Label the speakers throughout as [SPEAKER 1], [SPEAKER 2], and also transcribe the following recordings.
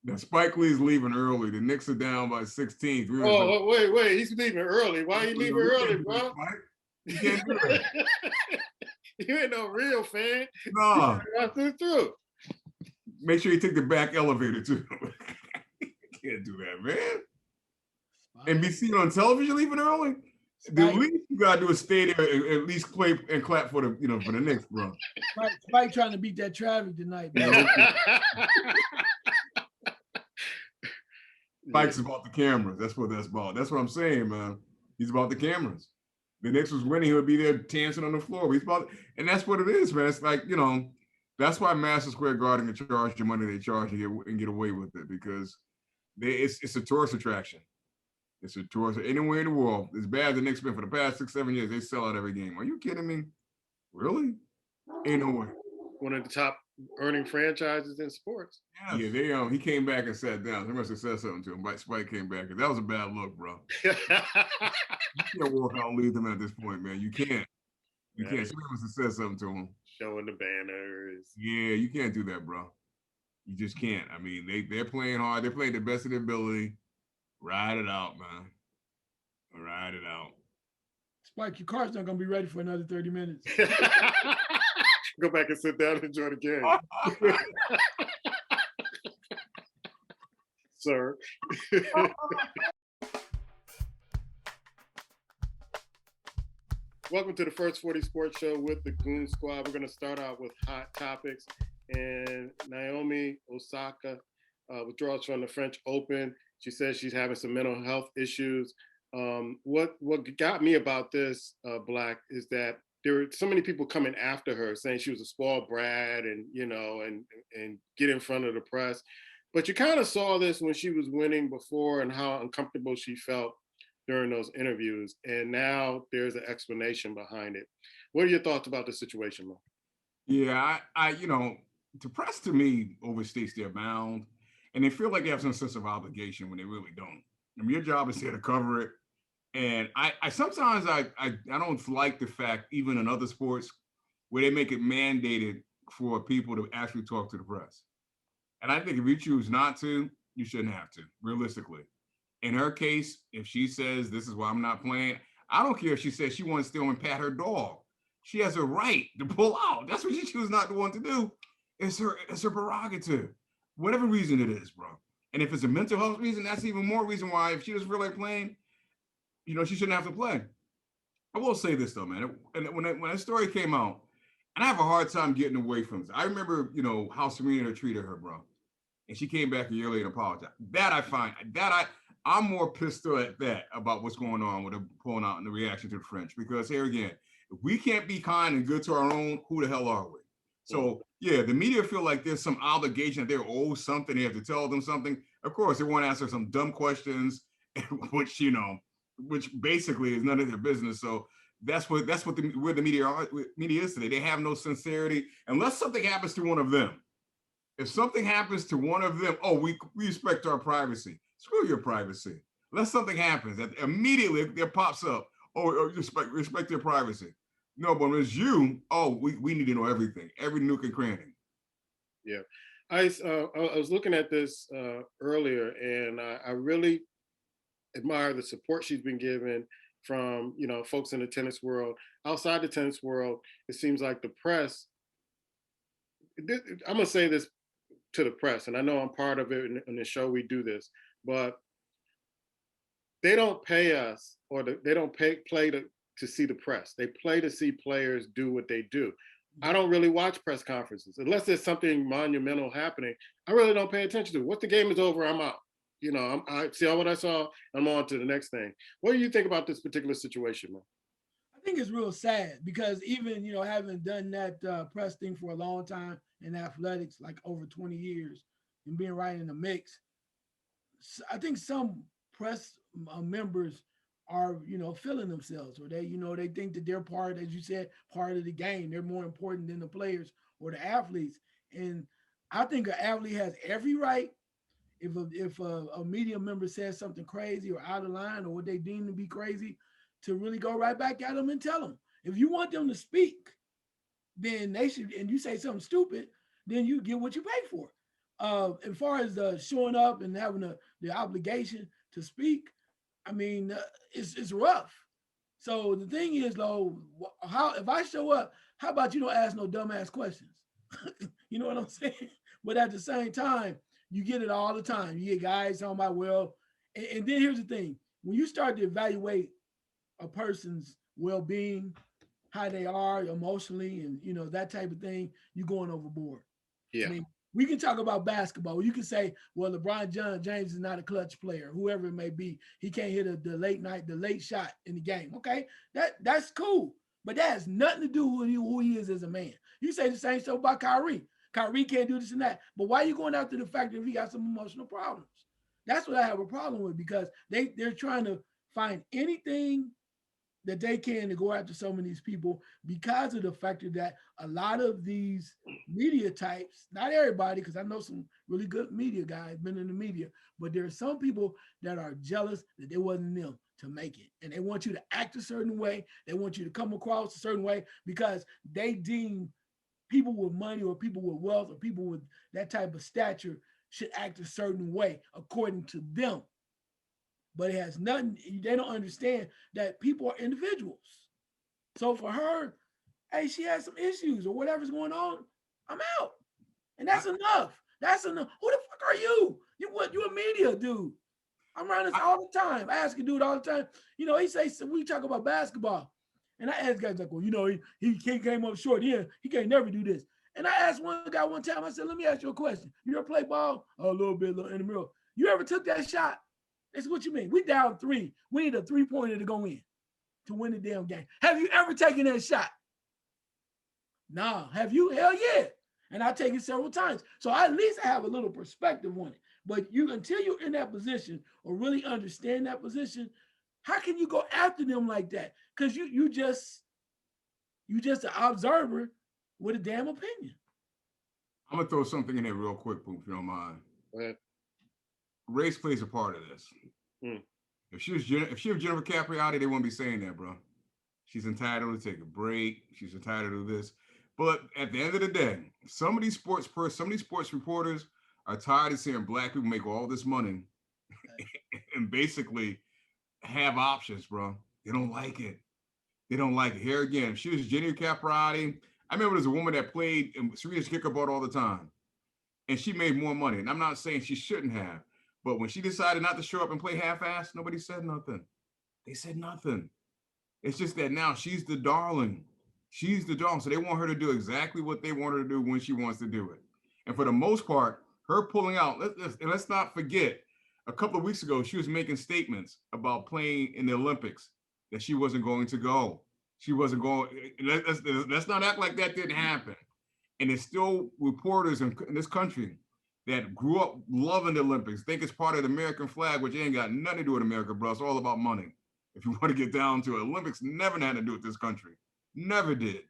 [SPEAKER 1] Now Spike Lee's leaving early. The Knicks are down by 16.
[SPEAKER 2] Oh, wait, he's leaving early. Why you leaving early, bro?
[SPEAKER 1] You can't do that.
[SPEAKER 2] You ain't no real fan.
[SPEAKER 1] No.
[SPEAKER 2] Through.
[SPEAKER 1] Make sure you take the back elevator too. You can't do that, man. And be seen on television leaving early. The least you gotta do is stay there and at least play and clap for the for the Knicks, bro.
[SPEAKER 3] Spike trying to beat that traffic tonight.
[SPEAKER 1] Spike's about the cameras. That's what that's about. That's what I'm saying, man. He's about the cameras. The Knicks was winning, he would be there dancing on the floor. He's about, and that's what it is, man. It's like, that's why Madison Square Garden can charge the money they charge and get away with it, because it's a tourist attraction. It's a tourist anywhere in the world. It's bad the Knicks been for the past 6-7 years. They sell out every game. Are you kidding me? Really? Ain't no way.
[SPEAKER 2] One of the top earning franchises in sports.
[SPEAKER 1] Yes. Yeah, he came back and sat down. They must have said something to him. But Spike came back. That was a bad look, bro. You can't walk out and leave them at this point, man. You can't. You can't. Somebody must have said something to him.
[SPEAKER 2] Showing the banners.
[SPEAKER 1] Yeah, you can't do that, bro. You just can't. I mean, they're playing hard. They're playing the best of their ability. Ride it out, man. Ride it out.
[SPEAKER 3] Spike, your car's not going to be ready for another 30 minutes.
[SPEAKER 2] Go back and sit down and enjoy the game. Sir. Welcome to the First 40 Sports Show with the Goon Squad. We're going to start out with hot topics. And Naomi Osaka withdraws from the French Open. She says she's having some mental health issues. What got me about this, Black, is that there were so many people coming after her saying she was a spoiled brat and get in front of the press. But you kind of saw this when she was winning before and how uncomfortable she felt during those interviews. And now there's an explanation behind it. What are your thoughts about the situation, Mo?
[SPEAKER 1] Yeah, I the press to me overstates their bounds, and they feel like they have some sense of obligation when they really don't. I mean, your job is here to cover it. And I sometimes I don't like the fact, even in other sports, where they make it mandated for people to actually talk to the press. And I think if you choose not to, you shouldn't have to, realistically. In her case, if she says, this is why I'm not playing, I don't care if she says she wants to still and pat her dog. She has a right to pull out. That's what she chooses not to want to do. It's her prerogative. Whatever reason it is, bro. And if it's a mental health reason, that's even more reason why if she doesn't feel like playing, she shouldn't have to play. I will say this though, man. And when that story came out, and I have a hard time getting away from this. I remember, how Serena treated her, bro. And she came back a year later and apologized. I'm more pissed at that about what's going on with her pulling out and the reaction to the French. Because here again, if we can't be kind and good to our own, who the hell are we? So yeah, the media feel like there's some obligation that they're owed something. They have to tell them something. Of course, they want to answer some dumb questions, which basically is none of their business. So that's where the media is today. They have no sincerity unless something happens to one of them. If something happens to one of them, we respect our privacy. Screw your privacy. Unless something happens, that immediately there pops up. Respect their privacy. No, but when it's you, we need to know everything, every nook and cranny.
[SPEAKER 2] Yeah, I was looking at this earlier, and I really admire the support she's been given from folks in the tennis world. Outside the tennis world, it seems like the press. I'm gonna say this to the press, and I know I'm part of it in the show. We do this, but they don't pay us, or they don't play to see the press. They play to see players do what they do. I don't really watch press conferences unless there's something monumental happening. I really don't pay attention to it. Once the game is over, I'm out. I see all what I saw. I'm on to the next thing. What do you think about this particular situation, man?
[SPEAKER 3] I think it's real sad because even, having done that press thing for a long time in athletics, like over 20 years, and being right in the mix, I think some press members are, feeling themselves, or they, they think that they're part, as you said, part of the game. They're more important than the players or the athletes. And I think an athlete has every right, if a media member says something crazy or out of line or what they deem to be crazy, to really go right back at them and tell them. If you want them to speak, then they should, and you say something stupid, then you get what you pay for. as far as showing up and having the obligation to speak, I mean, it's rough. So the thing is, though, how if I show up, how about you don't ask no dumbass questions? You know what I'm saying? But at the same time, you get it all the time. You get guys talking about, well, and then here's the thing: when you start to evaluate a person's well-being, how they are emotionally, and that type of thing, you're going overboard. I
[SPEAKER 2] Yeah.
[SPEAKER 3] mean, we can talk about basketball. You can say, well, James is not a clutch player, whoever it may be. He can't hit the late shot in the game. Okay, that's cool, but that has nothing to do with who he is as a man. You say the same stuff about Kyrie. Kyrie can't do this and that, but why are you going after the fact that he got some emotional problems? That's what I have a problem with, because they're trying to find anything that they can to go after some of these people, because of the factor that a lot of these media types, not everybody, because I know some really good media guys been in the media, but there are some people that are jealous that it wasn't them to make it. And they want you to act a certain way. They want you to come across a certain way because they deem people with money or people with wealth or people with that type of stature should act a certain way according to them. But it has nothing, they don't understand that people are individuals. So for her, hey, she has some issues or whatever's going on, I'm out. And that's enough. That's enough. Who the fuck are you? You a media dude. I'm around this all the time. I ask a dude all the time. He say, we talk about basketball. And I ask guys like, well, he came up short. Yeah, he can't never do this. And I asked one guy one time, I said, let me ask you a question. You ever play ball? Oh, a little bit in the middle. You ever took that shot? That's what you mean. We down 3. We need a 3-pointer to go in to win the damn game. Have you ever taken that shot? Nah. Have you? Hell yeah. And I take it several times. So at least I have a little perspective on it. But until you're in that position or really understand that position, how can you go after them like that? Because you just an observer with a damn opinion.
[SPEAKER 1] I'm gonna throw something in there real quick, Poop, if you don't mind.
[SPEAKER 2] Go ahead.
[SPEAKER 1] Race plays a part of this. If she was Jennifer Capriati, they wouldn't be saying that, bro. She's entitled to take a break. She's entitled to this. But at the end of the day, some of these sports reporters are tired of seeing black people make all this money and basically have options, bro. They don't like it. They don't like it. Here again, if she was Jennifer Capriati, I remember there's a woman that played in Serena's kickerboard all the time, and she made more money. And I'm not saying she shouldn't have, but when she decided not to show up and play half-assed, nobody said nothing. They said nothing. It's just that now she's the darling. She's the darling. So they want her to do exactly what they want her to do when she wants to do it. And for the most part, her pulling out, let's not forget, a couple of weeks ago, she was making statements about playing in the Olympics, that she wasn't going to go. She wasn't going. Let's not act like that didn't happen. And there's still reporters in this country that grew up loving the Olympics, think it's part of the American flag, which ain't got nothing to do with America, bro. It's all about money. If you want to get down to it, Olympics never had to do with this country. Never did.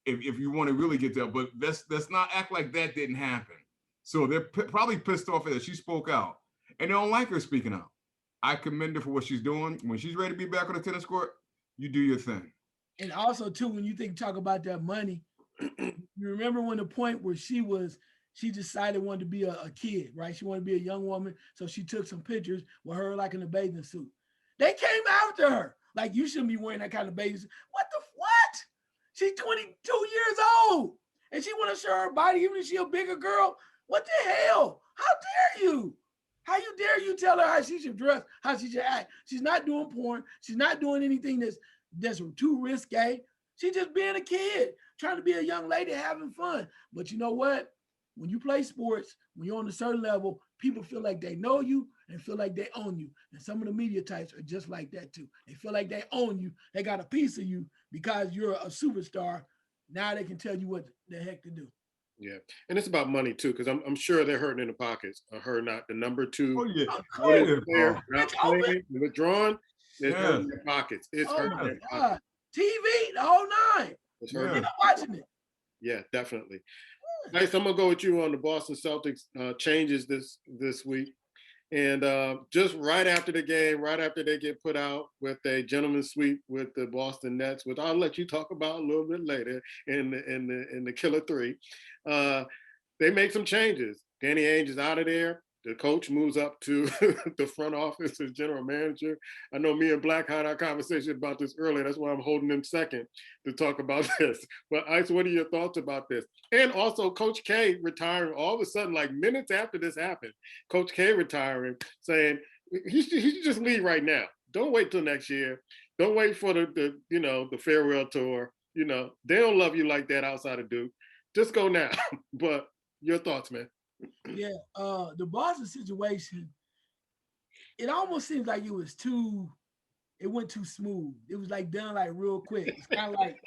[SPEAKER 1] If you want to really get there, but let's not act like that didn't happen. So they're probably pissed off that she spoke out, and they don't like her speaking out. I commend her for what she's doing. When she's ready to be back on the tennis court, you do your thing.
[SPEAKER 3] And also, too, when you talk about that money, you remember when the point where she decided wanted to be a kid, right? She wanted to be a young woman, so she took some pictures with her like in a bathing suit. They came after her. Like, you shouldn't be wearing that kind of bathing suit. What? She's 22 years old, and she want to show her body even if she's a bigger girl. What the hell? How dare you? How you dare you tell her how she should dress, how she should act? She's not doing porn. She's not doing anything that's too risque. She's just being a kid, trying to be a young lady, having fun. But you know what? When you play sports, when you're on a certain level, people feel like they know you and feel like they own you. And some of the media types are just like that too. They feel like they own you. They got a piece of you because you're a superstar. Now they can tell you what the heck to do.
[SPEAKER 2] Yeah, and it's about money too, because I'm sure they're hurting in the pockets. Her not the number 2.
[SPEAKER 1] Oh yeah,
[SPEAKER 2] player, not playing, withdrawn. It's hurting their pockets. It's hurting their pockets.
[SPEAKER 3] TV, the whole 9. They're not watching it.
[SPEAKER 2] Yeah, definitely. Nice. I'm gonna go with you on the Boston Celtics changes this week, and just right after the game, right after they get put out with a gentleman's sweep with the Boston Nets, which I'll let you talk about a little bit later in the Killer 3. They make some changes. Danny Ainge is out of there. The coach moves up to the front office as general manager. I know me and Black had our conversation about this earlier. That's why I'm holding him second to talk about this. But Ice, what are your thoughts about this? And also Coach K retiring all of a sudden, like minutes after this happened, Coach K retiring, saying he should just leave right now. Don't wait till next year. Don't wait for the farewell tour. You know, they don't love you like that outside of Duke. Just go now. But your thoughts, man?
[SPEAKER 3] Yeah, the Boston situation, it almost seems like it went too smooth. It was like done like real quick. It's kind of like,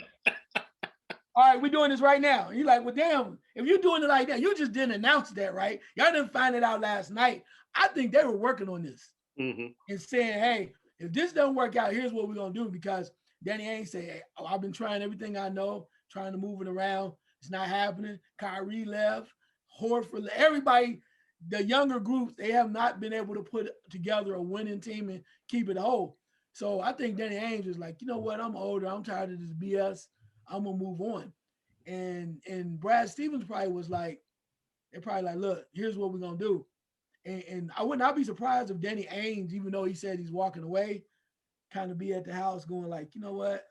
[SPEAKER 3] all right, we're doing this right now. And you're like, well, damn, if you're doing it like that, you just didn't announce that, right? Y'all didn't find it out last night. I think they were working on this and saying, hey, if this doesn't work out, here's what we're going to do. Because Danny Ainge said, hey, I've been trying everything I know, trying to move it around. It's not happening. Kyrie left. Horford, everybody, the younger groups, they have not been able to put together a winning team and keep it whole. So I think Danny Ainge is like, you know what? I'm older. I'm tired of this BS. I'm gonna move on. And Brad Stevens probably was like, they're probably like, look, here's what we're gonna do. And I would not be surprised if Danny Ainge, even though he said he's walking away, kind of be at the house going like, you know what?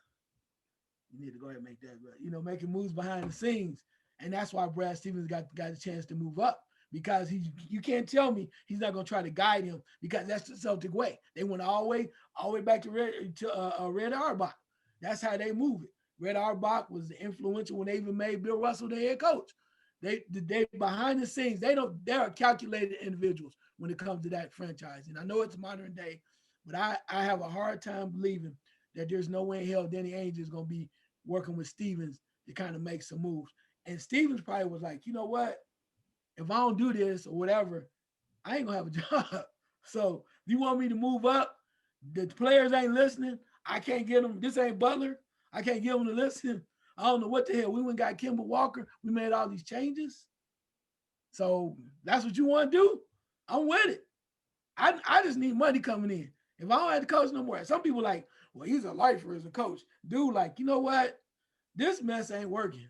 [SPEAKER 3] You need to go ahead and make that, making moves behind the scenes. And that's why Brad Stevens got a chance to move up, because you can't tell me he's not going to try to guide him, because that's the Celtic way. They went all the way back to Red Auerbach. That's how they move it. Red Auerbach was influential when they even made Bill Russell the head coach. They behind the scenes, they're calculated individuals when it comes to that franchise. And I know it's modern day, but I have a hard time believing that there's no way in hell Danny Ainge is going to be working with Stevens to kind of make some moves. And Stevens probably was like, you know what? If I don't do this or whatever, I ain't gonna have a job. So if you want me to move up, the players ain't listening. I can't get them. This ain't Butler. I can't get them to listen. I don't know what the hell. We went and got Kemba Walker. We made all these changes. So that's what you want to do? I'm with it. I just need money coming in. If I don't have to coach no more, some people like, well, he's a lifer as a coach. Dude, like, you know what? This mess ain't working.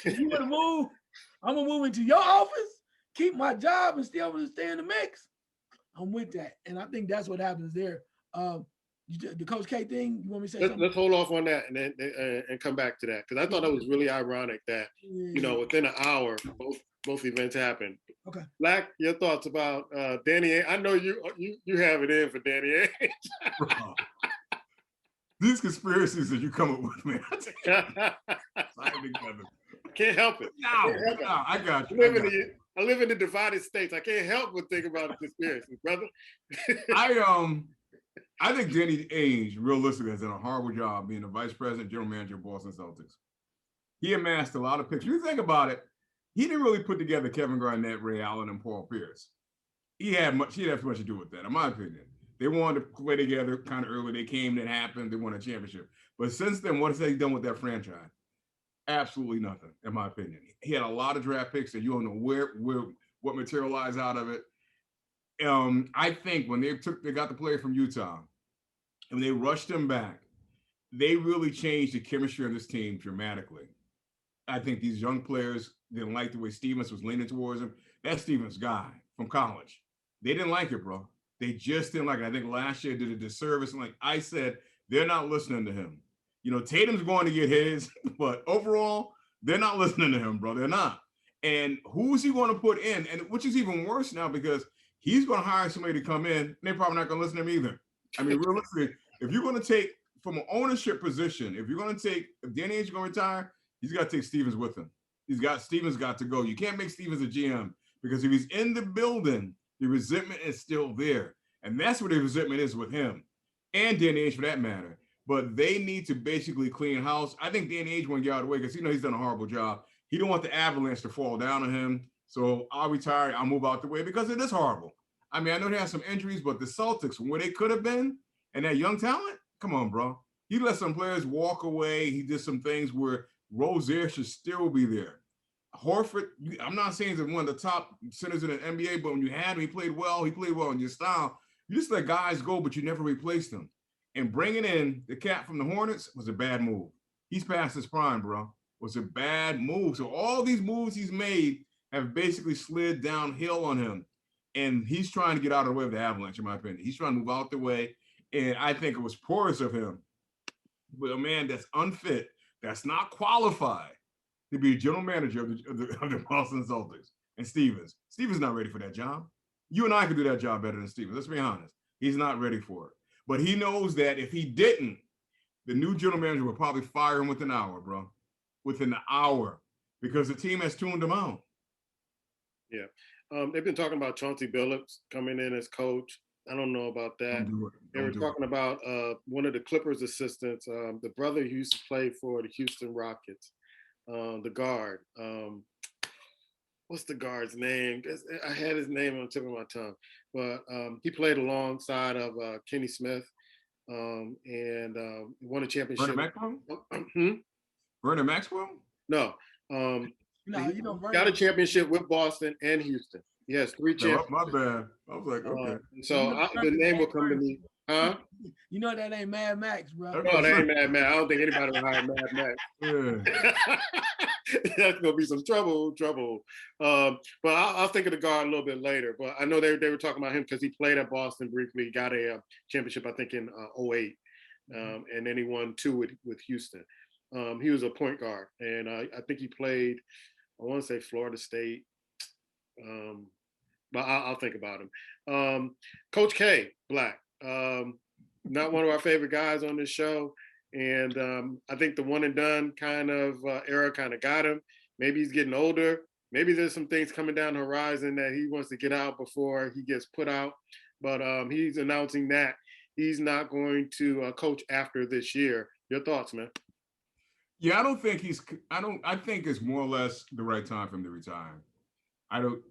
[SPEAKER 3] If you want to move, I'm gonna move into your office, keep my job, and still stay in the mix. I'm with that, and I think that's what happens there. The Coach K thing. You want me to say something?
[SPEAKER 2] Let's hold off on that and then and come back to that, because I thought that was really ironic that within an hour both events happened.
[SPEAKER 3] Okay.
[SPEAKER 2] Black, your thoughts about Danny? I know you have it in for Danny.
[SPEAKER 1] These conspiracies that you come up with, man.
[SPEAKER 2] Can't help it.
[SPEAKER 1] No, I got you.
[SPEAKER 2] I live in the divided states. I can't help but think about conspiracies, brother.
[SPEAKER 1] I think Danny Ainge, realistically, has done a horrible job being the vice president, general manager of Boston Celtics. He amassed a lot of picks. You think about it, he didn't really put together Kevin Garnett, Ray Allen, and Paul Pierce. He had much to do with that, in my opinion. They wanted to play together kind of early. They came, it happened. They won a championship. But since then, what has he done with that franchise? Absolutely nothing, in my opinion. He had a lot of draft picks that you don't know what materialized out of it. I think when they got the player from Utah and they rushed him back, they really changed the chemistry of this team dramatically. I think these young players didn't like the way Stevens was leaning towards him. That's Stevens' guy from college. They didn't like it, bro. They just didn't like it. I think last year did a disservice. And like I said, they're not listening to him. Tatum's going to get his, but overall, they're not listening to him, bro. They're not. And who's he going to put in? And which is even worse now, because he's going to hire somebody to come in, and they're probably not going to listen to him either. I mean, realistically, if you're going to take from an ownership position, if Danny Ainge is going to retire, he's got to take Stevens with him. Stevens got to go. You can't make Stevens a GM, because if he's in the building, the resentment is still there. And that's where the resentment is with him and Danny Ainge for that matter. But they need to basically clean house. I think Danny Ainge won't get out of the way because he's done a horrible job. He don't want the avalanche to fall down on him. So I'll retire. I'll move out the way because it is horrible. I mean, I know they have some injuries, but the Celtics, where they could have been, and that young talent, come on, bro. He let some players walk away. He did some things where Rozier should still be there. Horford, I'm not saying he's one of the top centers in the NBA, but when you had him, he played well in your style. You just let guys go, but you never replaced them. And bringing in the cat from the Hornets was a bad move. He's past his prime, bro. Was a bad move. So all these moves he's made, have basically slid downhill on him. And he's trying to get out of the way of the Avalanche, in my opinion. He's trying to move out the way. And I think it was porous of him with a man that's unfit, that's not qualified to be a general manager of the Boston Celtics. And Stevens not ready for that job. You and I could do that job better than Stevens. Let's be honest. He's not ready for it. But he knows that if he didn't, the new general manager would probably fire him within an hour, bro. Within an hour, because the team has tuned him out.
[SPEAKER 2] Yeah. They've been talking about Chauncey Billups coming in as coach. I don't know about that. They were talking about one of the Clippers assistants, the brother who used to play for the Houston Rockets, the guard. What's the guard's name? I had his name on the tip of my tongue, but he played alongside of Kenny Smith and won a championship.
[SPEAKER 1] Vernon Maxwell? Vernon Maxwell?
[SPEAKER 2] No. Got a championship with Boston and Houston. He has 3 championships.
[SPEAKER 1] My bad. I was like, okay.
[SPEAKER 2] So the name will come to me. Huh?
[SPEAKER 3] You know that ain't Mad Max, bro.
[SPEAKER 2] No, that ain't Mad Max. I don't think anybody will hire Mad Max.
[SPEAKER 1] Yeah.
[SPEAKER 2] That's gonna be some trouble. But I'll think of the guard a little bit later. But I know they were talking about him because he played at Boston briefly. He got a championship, I think, in 2008. And then he won 2 with Houston. He was a point guard, and I think he played, I want to say Florida State. But I'll think about him. Coach K, Black, not one of our favorite guys on this show. And I think the one and done kind of era kind of got him. Maybe he's getting older. Maybe there's some things coming down the horizon that he wants to get out before he gets put out. But he's announcing that he's not going to coach after this year. Your thoughts, man?
[SPEAKER 1] Yeah, I think it's more or less the right time for him to retire. You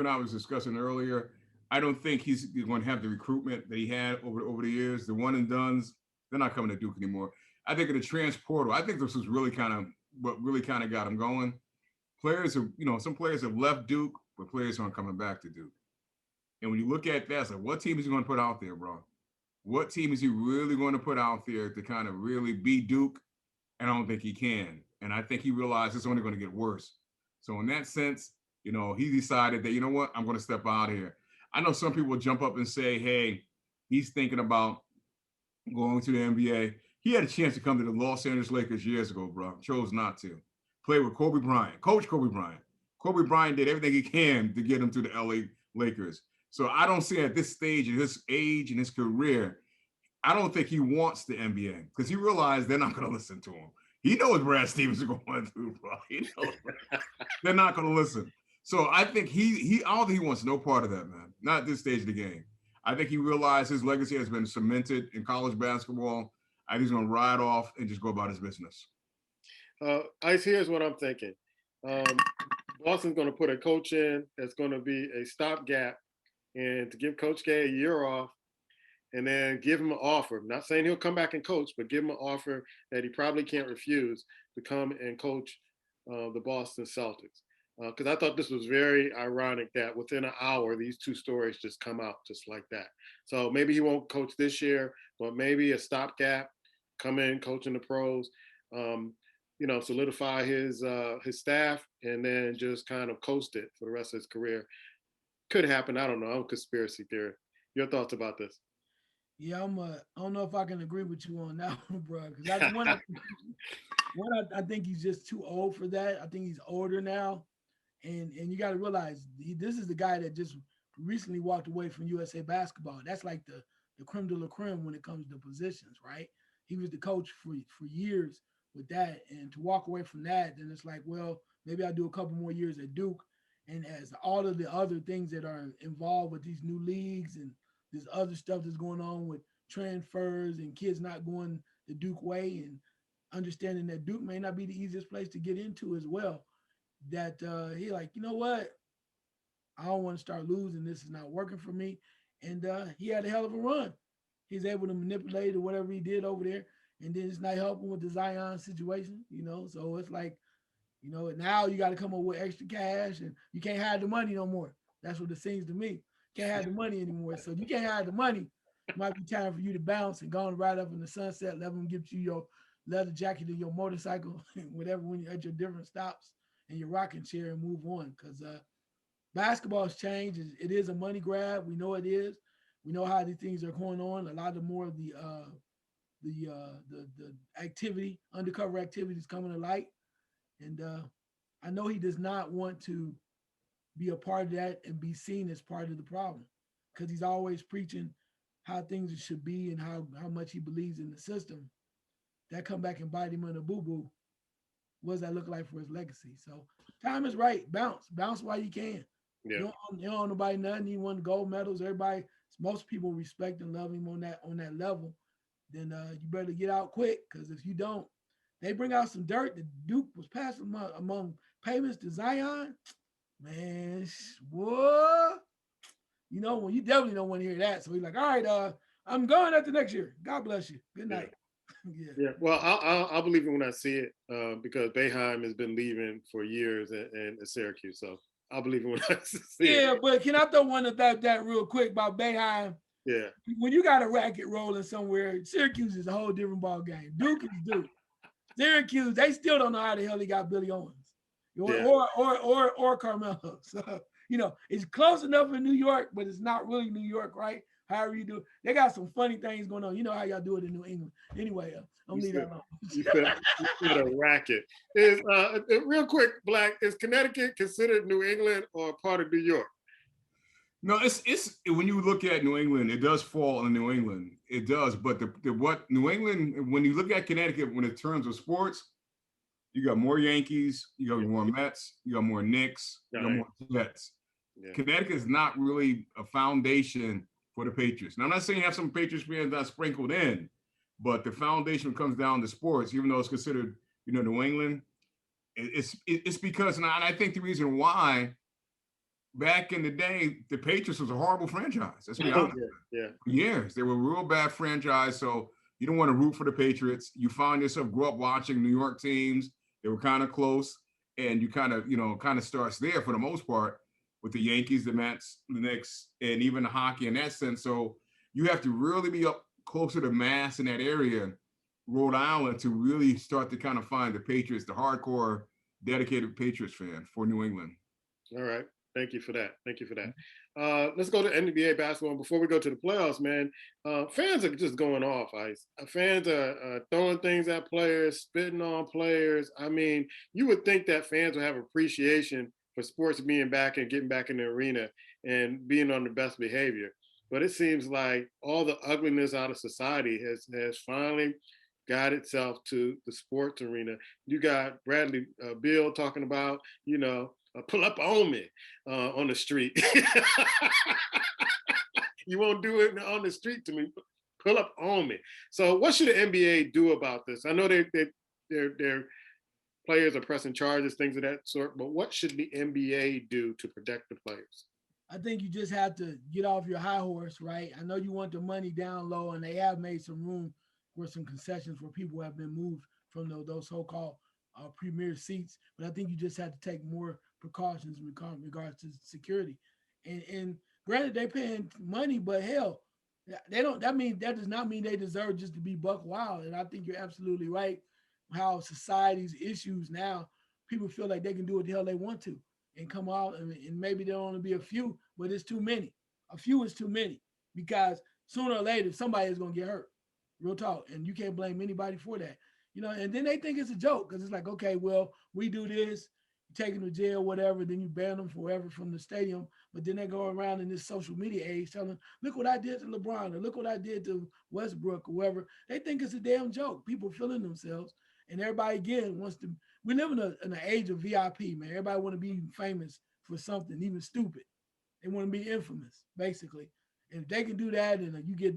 [SPEAKER 1] and I was discussing earlier, I don't think he's going to have the recruitment that he had over the years. The one and dones, they're not coming to Duke anymore. I think of the transportal, I think this was really kind of what really kind of got him going. Some players have left Duke, but players aren't coming back to Duke. And when you look at that, it's like, what team is he going to put out there, bro? What team is he really going to put out there to kind of really beat Duke? And I don't think he can. And I think he realized it's only going to get worse. So in that sense, he decided that, you know what, I'm going to step out here. I know some people jump up and say, hey, he's thinking about going to the NBA. He had a chance to come to the Los Angeles Lakers years ago, bro. Chose not to. Play with Kobe Bryant, Coach Kobe Bryant. Kobe Bryant did everything he can to get him to the LA Lakers. So I don't see at this stage, at his age and his career, I don't think he wants the NBA because he realized they're not going to listen to him. He knows Brad Stevens is going through, bro. He knows they're not going to listen. So I think I don't think he wants no part of that, man. Not at this stage of the game. I think he realized his legacy has been cemented in college basketball. I think he's going to ride off and just go about his business.
[SPEAKER 2] Ice, here's what I'm thinking. Boston's going to put a coach in that's going to be a stopgap and to give Coach K a year off and then give him an offer. I'm not saying he'll come back and coach, but give him an offer that he probably can't refuse to come and coach the Boston Celtics. Because I thought this was very ironic that within an hour, these 2 stories just come out just like that. So maybe he won't coach this year, but maybe a stopgap, come in, coaching the pros, solidify his staff, and then just kind of coast it for the rest of his career. Could happen. I don't know. I'm a conspiracy theory. Your thoughts about this?
[SPEAKER 3] Yeah, I don't know if I can agree with you on that one, bro. Because I think he's just too old for that. I think he's older now. And you got to realize this is the guy that just recently walked away from USA basketball. That's like the creme de la creme when it comes to positions, right? He was the coach for years with that. And to walk away from that, then it's like, well, maybe I'll do a couple more years at Duke. And as all of the other things that are involved with these new leagues and this other stuff that's going on with transfers and kids not going the Duke way and understanding that Duke may not be the easiest place to get into as well, that he like, you know what? I don't want to start losing. This is not working for me. And he had a hell of a run. He's able to manipulate or whatever he did over there. And then it's not helping with the Zion situation, So it's like, now you got to come up with extra cash and you can't hide the money no more. That's what it seems to me. Can't hide the money anymore. So if you can't hide the money, it might be time for you to bounce and go on right up in the sunset, let them give you your leather jacket or your motorcycle, whatever, when you're at your different stops in your rocking chair and move on. Because basketball's changed. It is a money grab. We know it is. We know how these things are going on. A lot of more of the activity, undercover activities coming to light. And I know he does not want to be a part of that and be seen as part of the problem because he's always preaching how things should be and how much he believes in the system. That come back and bite him in the boo-boo. What does that look like for his legacy? So time is right. Bounce while you can.
[SPEAKER 2] Yeah.
[SPEAKER 3] You don't owe nobody nothing. He won gold medals. Everybody, most people respect and love him on that level. Then you better get out quick because if you don't, they bring out some dirt that Duke was passing among payments to Zion. Man, what? You know, when you definitely don't want to hear that. So he's like, all right, I'm going after next year. God bless you. Good night.
[SPEAKER 2] Yeah. Yeah. Well, I'll believe it when I see it because Boeheim has been leaving for years and Syracuse. So I'll believe it when I see it.
[SPEAKER 3] Yeah, but can I throw one about that real quick about Boeheim?
[SPEAKER 2] Yeah.
[SPEAKER 3] When you got a racket rolling somewhere, Syracuse is a whole different ball game. Duke is Duke. Syracuse, they still don't know how the hell they got Billy Owens or Carmelo. So, it's close enough in New York, but it's not really New York, right? However you do it. They got some funny things going on. You know how y'all do it in New England. Anyway, I'm leaving that alone.
[SPEAKER 2] You said a racket. Is real quick, Black, is Connecticut considered New England or part of New York?
[SPEAKER 1] No, it's when you look at New England, it does fall in New England. It does, but what New England, when you look at Connecticut, when in terms of sports, you got more Yankees, you got more Mets, you got more Knicks, you got more Jets. Yeah. Connecticut is not really a foundation for the Patriots. Now, I'm not saying you have some Patriots fans that sprinkled in, but the foundation comes down to sports, even though it's considered, New England. It's because, and I think the reason why. Back in the day, the Patriots was a horrible franchise. Let's be honest.
[SPEAKER 2] Yeah.
[SPEAKER 1] For years, they were a real bad franchise. So you don't want to root for the Patriots. You find yourself grew up watching New York teams. They were kind of close, and you kind of starts there for the most part with the Yankees, the Mets, the Knicks, and even the hockey in that sense. So you have to really be up closer to Mass in that area, Rhode Island, to really start to kind of find the Patriots, the hardcore, dedicated Patriots fan for New England.
[SPEAKER 2] All right. Thank you for that. Let's go to NBA basketball. Before we go to the playoffs, man, fans are just going off, Ice. Fans are throwing things at players, spitting on players. I mean, you would think that fans would have appreciation for sports being back and getting back in the arena and being on the best behavior. But it seems like all the ugliness out of society has finally got itself to the sports arena. You got Bradley Beal talking about, pull up on me on the street. You won't do it on the street to me. Pull up on me. So what should the NBA do about this? I know their players are pressing charges, things of that sort, but what should the NBA do to protect the players?
[SPEAKER 3] I think you just have to get off your high horse, right? I know you want the money down low, and they have made some room for some concessions where people have been moved from those so-called premier seats, but I think you just have to take more precautions in regards to security. And granted, they're paying money, but hell, they don't. That does not mean they deserve just to be buck wild. And I think you're absolutely right. How society's issues now, people feel like they can do what the hell they want to and come out, and maybe there'll only be a few, but it's too many. A few is too many because sooner or later somebody is gonna get hurt. Real talk, and you can't blame anybody for that. And then they think it's a joke because it's like, okay, well, we do this, you take them to jail, whatever, then you ban them forever from the stadium. But then they go around in this social media age telling, look what I did to LeBron, or look what I did to Westbrook, or whoever. They think it's a damn joke. People feeling themselves. And everybody, again, wants to, we live in an age of VIP, man. Everybody want to be famous for something, even stupid. They want to be infamous, basically. And if they can do that and you get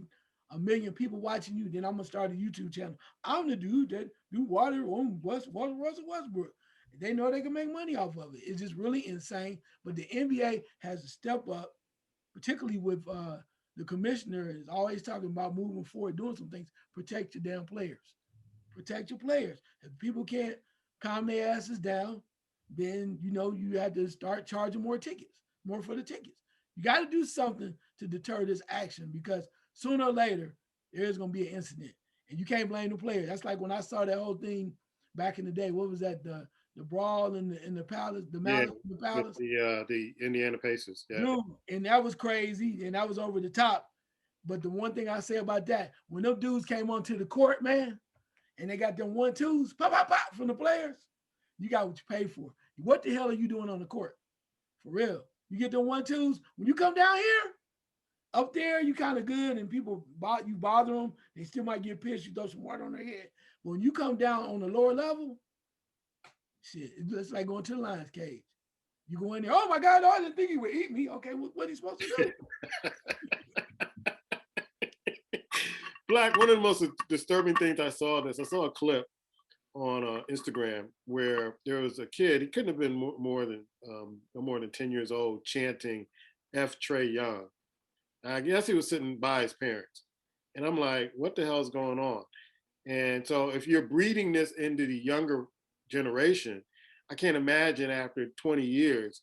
[SPEAKER 3] 1 million people watching you, then I'm gonna start a YouTube channel. I'm the dude that do water on Russell Westbrook. They know they can make money off of it. It's just really insane. But the NBA has to step up, particularly with the commissioner is always talking about moving forward, doing some things. Protect your damn players. Protect your players. If people can't calm their asses down, then you have to start charging more for the tickets. You got to do something to deter this action because sooner or later, there's going to be an incident. And you can't blame the players. That's like when I saw that whole thing back in the day. What was that? the brawl in the palace, the
[SPEAKER 2] Yeah,
[SPEAKER 3] malice in the
[SPEAKER 2] with
[SPEAKER 3] palace.
[SPEAKER 2] the Indiana Pacers. Yeah.
[SPEAKER 3] Dude, and that was crazy, and that was over the top. But the one thing I say about that, when them dudes came onto the court, man, and they got them 1-2s, pop, pop, pop from the players, you got what you pay for. What the hell are you doing on the court? For real. You get them 1-2s. When you come down here, up there, you kind of good, and people you bother them, they still might get pissed. You throw some water on their head. But when you come down on the lower level, shit, it's like going to the lion's cage. You go in there, oh my God, I didn't think he would eat me. Okay, what are you supposed to do?
[SPEAKER 2] Black, one of the most disturbing things I saw a clip on Instagram where there was a kid, he couldn't have been more than 10 years old, chanting F Trae Young. I guess he was sitting by his parents. And I'm like, what the hell is going on? And so if you're breeding this into the younger generation, I can't imagine after 20 years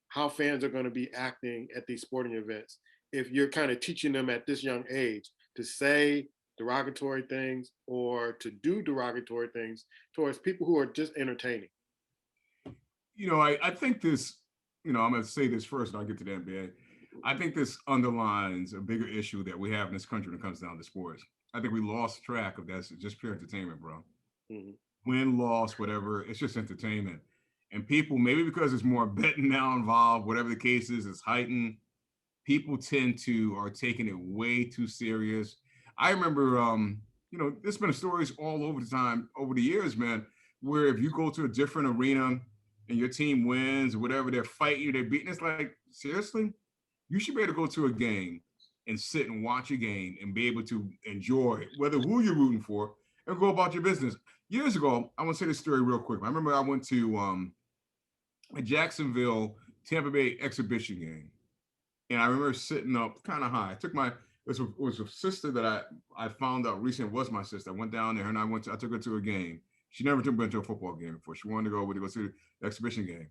[SPEAKER 2] how fans are going to be acting at these sporting events if you're kind of teaching them at this young age to say derogatory things or to do derogatory things towards people who are just entertaining.
[SPEAKER 1] You know, I think this, I'm going to say this first and I'll get to the NBA. I think this underlines a bigger issue that we have in this country when it comes down to sports. I think we lost track of that. It's just pure entertainment, bro. Mm-hmm. Win, loss, whatever. It's just entertainment. And people, maybe because there's more betting now involved, whatever the case is, it's heightened. People are taking it way too serious. I remember, there's been stories all over the time, over the years, man, where if you go to a different arena and your team wins or whatever, they're fighting you, they're beating. It's like, seriously? You should be able to go to a game and sit and watch a game and be able to enjoy who you're rooting for and go about your business. Years ago, I want to say this story real quick. I remember I went to a Jacksonville Tampa Bay exhibition game. And I remember sitting up kind of high. It was a sister that I found out recently was my sister. I went down there and I took her to a game. She never took me to a football game before. She wanted to go to the exhibition game.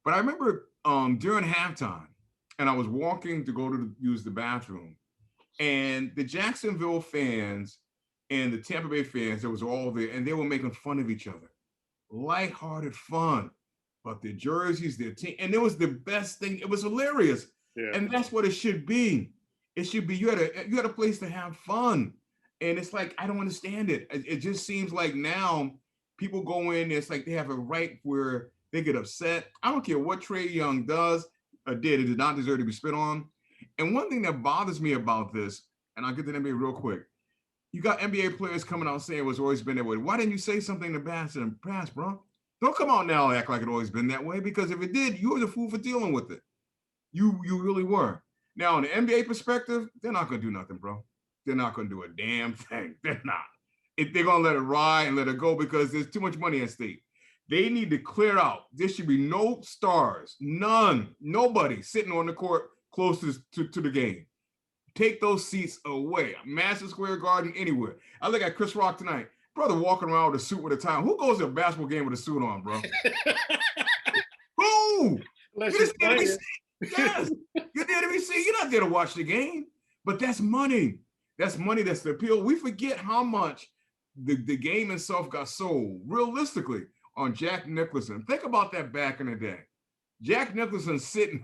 [SPEAKER 1] But I remember during halftime, and I was walking to go to use the bathroom, and the Jacksonville fans and the Tampa Bay fans, it was all there, and they were making fun of each other. Lighthearted fun. But the jerseys, their team, and it was the best thing. It was hilarious. Yeah. And that's what it should be. It should be you had a place to have fun. And it's like, I don't understand it. It just seems like now people go in, it's like they have a right where they get upset. I don't care what Trae Young does or did. It did not deserve to be spit on. And one thing that bothers me about this, and I'll get to the NBA real quick. You got NBA players coming out saying it's always been that way. Why didn't you say something in the past, bro? Don't come out now and act like it always been that way, because if it did, you were the fool for dealing with it. You really were. Now, in the NBA perspective, they're not going to do nothing, bro. They're not going to do a damn thing. They're not. If they're going to let it ride and let it go because there's too much money at stake. They need to clear out. There should be no stars, none, nobody sitting on the court closest to the game. Take those seats away. Madison Square Garden, anywhere. I look at Chris Rock tonight. Brother walking around with a suit with a tie. Who goes to a basketball game with a suit on, bro? Who? Yes, you're there to be seen. You're not there to watch the game. But that's money. That's money. That's the appeal. We forget how much the game itself got sold realistically on Jack Nicholson. Think about that back in the day. Jack Nicholson sitting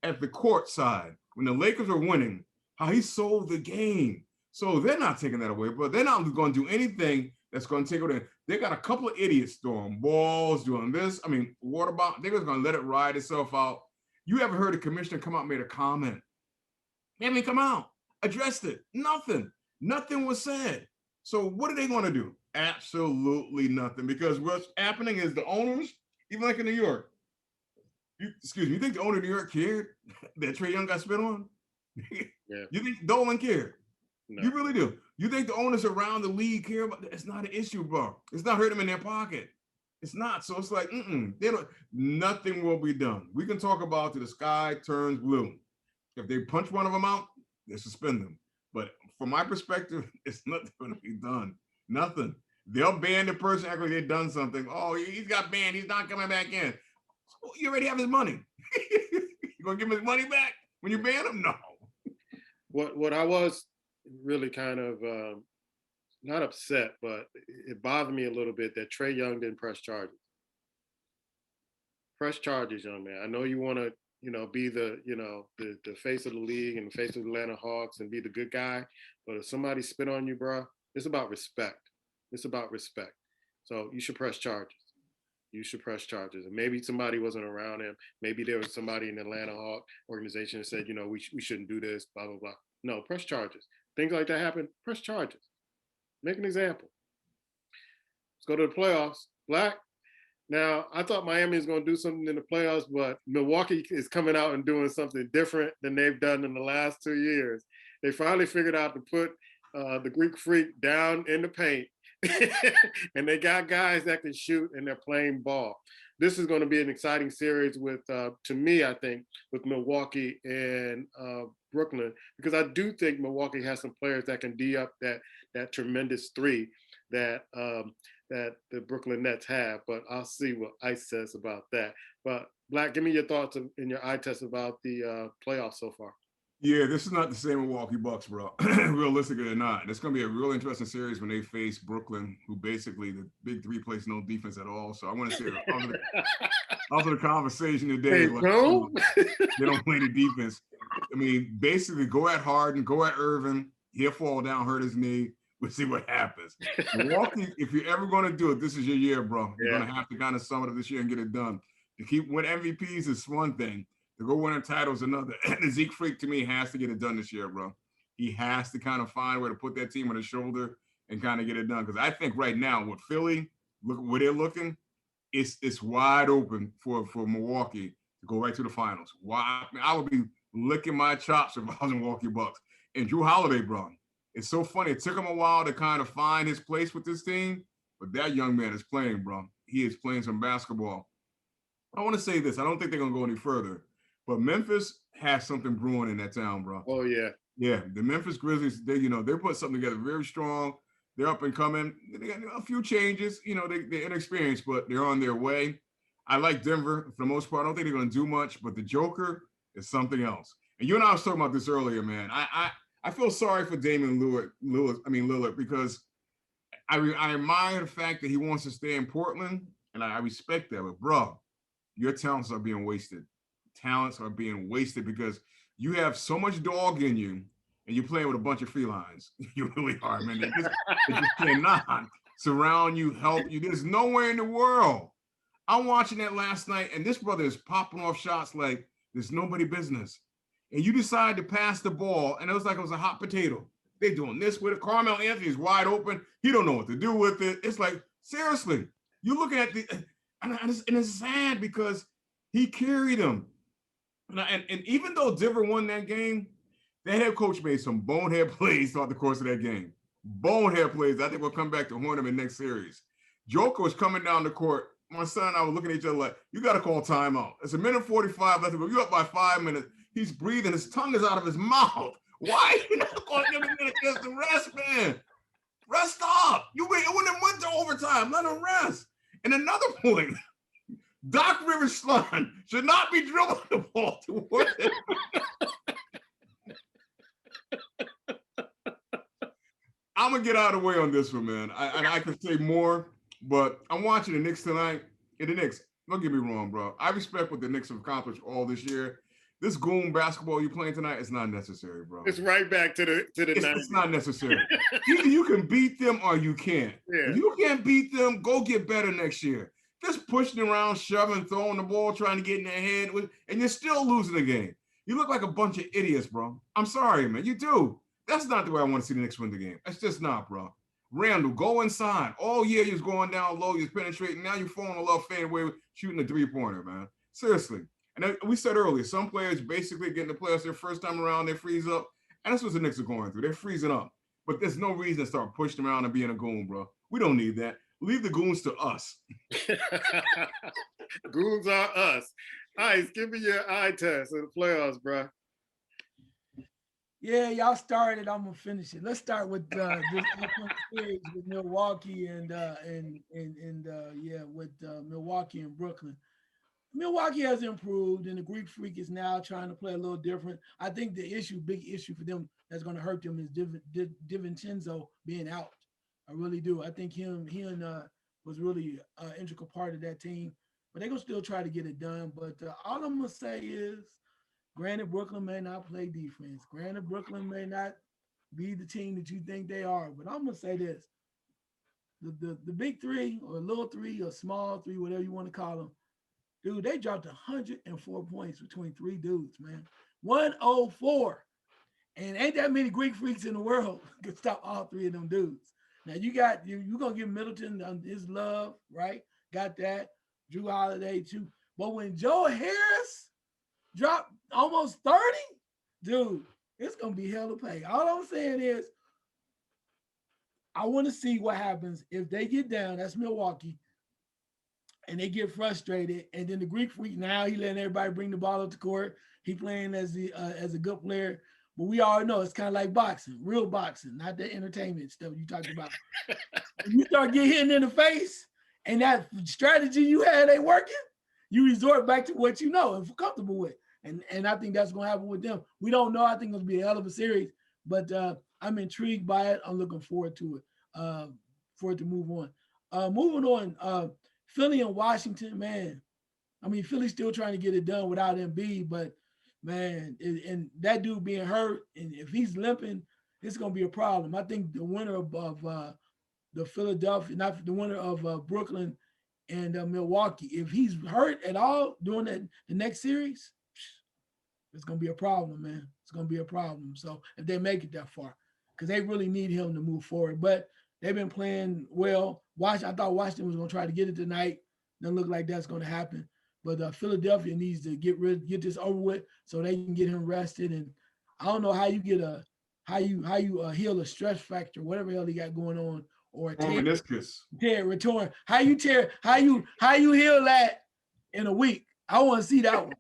[SPEAKER 1] at the court side when the Lakers were winning, how he sold the game. So they're not taking that away, but they're not going to do anything that's going to take it away. They got a couple of idiots throwing balls, doing this. I mean, water bottle. They're just going to let it ride itself out. You ever heard a commissioner come out and made a comment? They haven't come out, addressed it. Nothing. Nothing was said. So what are they going to do? Absolutely nothing. Because what's happening is the owners, even like in New York, you think the owner of New York cared that Trae Young got spit on? Yeah. You think Dolan cared? No. You really do. You think the owners around the league care about that? It's not an issue, bro. It's not hurting them in their pocket. It's not. So it's like, nothing will be done. We can talk about till the sky turns blue. If they punch one of them out, they suspend them. But from my perspective, it's nothing going to be done. Nothing. They'll ban the person after they've done something. Oh, he's got banned. He's not coming back in. So you already have his money. You going to give him his money back when you ban him? No.
[SPEAKER 2] What I was really kind of not upset, but it bothered me a little bit that Trae Young didn't press charges. press charges, young man. I know you want to, be the, the face of the league and the face of the Atlanta Hawks and be the good guy. But if somebody spit on you, bro, it's about respect. It's about respect. So you should press charges. You should press charges. And maybe somebody wasn't around him. Maybe there was somebody in the Atlanta Hawk organization that said, we shouldn't do this, blah, blah, blah. No, press charges. Things like that happen, press charges. Make an example. Let's go to the playoffs. Black. Now, I thought Miami was going to do something in the playoffs, but Milwaukee is coming out and doing something different than they've done in the last 2 years. They finally figured out to put the Greek Freak down in the paint. And they got guys that can shoot and they're playing ball. This is going to be an exciting series with, to me, I think, with Milwaukee and Brooklyn, because I do think Milwaukee has some players that can D up that tremendous three that the Brooklyn Nets have. But I'll see what Ice says about that. But Black, give me your thoughts in your eye test about the playoffs so far.
[SPEAKER 1] Yeah, this is not the same Milwaukee Bucks, bro. Realistically or not, it's going to be a real interesting series when they face Brooklyn, who basically the big three plays no defense at all. So I want to say after the conversation today,
[SPEAKER 2] They don't
[SPEAKER 1] play the defense. I mean, basically go at Harden, go at Irvin. He'll fall down, hurt his knee. We'll see what happens. Milwaukee, if you're ever going to do it, this is your year, bro. You're going to have to kind of sum it up this year and get it done. To keep win MVPs is one thing. To go win a title is another. And the Zeke Freak, to me, has to get it done this year, bro. He has to kind of find a way to put that team on his shoulder and kind of get it done. Because I think right now with Philly, look where they're looking, it's wide open for Milwaukee to go right to the finals. Why? I mean, I would be licking my chops if I was in Milwaukee Bucks. And Drew Holiday, bro, it's so funny. It took him a while to kind of find his place with this team, but that young man is playing, bro. He is playing some basketball. I want to say this. I don't think they're going to go any further. But Memphis has something brewing in that town, bro.
[SPEAKER 2] Oh, yeah.
[SPEAKER 1] Yeah, the Memphis Grizzlies, they put something together very strong. They're up and coming. They got a few changes. They're inexperienced, but they're on their way. I like Denver for the most part. I don't think they're going to do much, but the Joker is something else. And you and I was talking about this earlier, man. I feel sorry for Damian Lillard, because I admire the fact that he wants to stay in Portland, and I respect that. But, bro, your talents are being wasted. Talents are being wasted because you have so much dog in you and you're playing with a bunch of felines. You really are, man. They just cannot surround you, help you. There's nowhere in the world. I'm watching that last night, and this brother is popping off shots like there's nobody business. And you decide to pass the ball, and it was like it was a hot potato. They're doing this with it. Carmelo Anthony is wide open. He don't know what to do with it. It's like, seriously, you're looking at and it's sad because he carried them. And even though Denver won that game, that head coach made some bonehead plays throughout the course of that game. Bonehead plays. I think we'll come back to haunt him in the next series. Joker was coming down the court. My son and I were looking at each other like, you got to call timeout. It's a minute 45 left. You're up by 5 minutes. He's breathing. His tongue is out of his mouth. Why are you not going to give him a minute just to rest, man? Rest up. It wouldn't have went to overtime. Let him rest. And another point, Doc Rivers' son should not be dribbling the ball towards him. I'm going to get out of the way on this one, man. I could say more, but I'm watching the Knicks tonight. And the Knicks, don't get me wrong, bro. I respect what the Knicks have accomplished all this year. This goon basketball you're playing tonight is not necessary, bro.
[SPEAKER 2] It's right back to the 90s.
[SPEAKER 1] It's not necessary. Either you can beat them or you can't.
[SPEAKER 2] Yeah.
[SPEAKER 1] If you can't beat them, go get better next year. Just pushing around, shoving, throwing the ball, trying to get in their head, and you're still losing the game. You look like a bunch of idiots, bro. I'm sorry, man. You do. That's not the way I want to see the Knicks win the game. That's just not, bro. Randall, go inside. All year you're going down low, you're penetrating. Now you're falling a little fadeaway, shooting a three-pointer, man. Seriously. And we said earlier, some players basically get in the playoffs their first time around, they freeze up. And that's what the Knicks are going through. They're freezing up. But there's no reason to start pushing around and being a goon, bro. We don't need that. Leave the goons to us.
[SPEAKER 2] Goons are us. Ice, give me your eye test of the playoffs, bro.
[SPEAKER 3] Yeah, y'all started. I'm gonna finish it. Let's start with this series with Milwaukee and Milwaukee and Brooklyn. Milwaukee has improved, and the Greek Freak is now trying to play a little different. I think the big issue for them that's going to hurt them is DiVincenzo being out. I really do. I think he was really an integral part of that team. but they're gonna still try to get it done. But all I'm gonna say is, granted, Brooklyn may not play defense. Granted, Brooklyn may not be the team that you think they are. But I'm gonna say this: the big three or little three or small three, whatever you want to call them, dude, they dropped 104 points between three dudes, man. 104. And ain't that many Greek freaks in the world could stop all three of them dudes. Now you're gonna give Middleton his love, right? Got that. Drew Holiday too. But when Joe Harris dropped almost 30, dude, it's gonna be hell to pay. All I'm saying is I want to see what happens if they get down. That's Milwaukee, and they get frustrated. And then the Greek freak, now he letting everybody bring the ball up the court. He playing as a good player. But we all know it's kind of like boxing, real boxing, not the entertainment stuff you talked about. When you start getting hit in the face and that strategy you had ain't working, you resort back to what you know and feel comfortable with. And I think that's going to happen with them. We don't know. I think it's going to be a hell of a series, but I'm intrigued by it. I'm looking forward to it, for it to move on. Moving on, Philly and Washington, man. I mean, Philly's still trying to get it done without Embiid, but man, and that dude being hurt, and if he's limping, it's going to be a problem. I think the winner of the Philadelphia, not the winner of Brooklyn and Milwaukee, if he's hurt at all during the next series, it's going to be a problem, man. It's going to be a problem. So if they make it that far, because they really need him to move forward. But they've been playing well. I thought Washington was going to try to get it tonight. Doesn't look like that's going to happen. But Philadelphia needs to get this over with so they can get him rested. And I don't know how you get how you heal a stress fracture, whatever hell he got going on, or a
[SPEAKER 1] meniscus.
[SPEAKER 3] Return. How you heal that in a week? I want to see that one.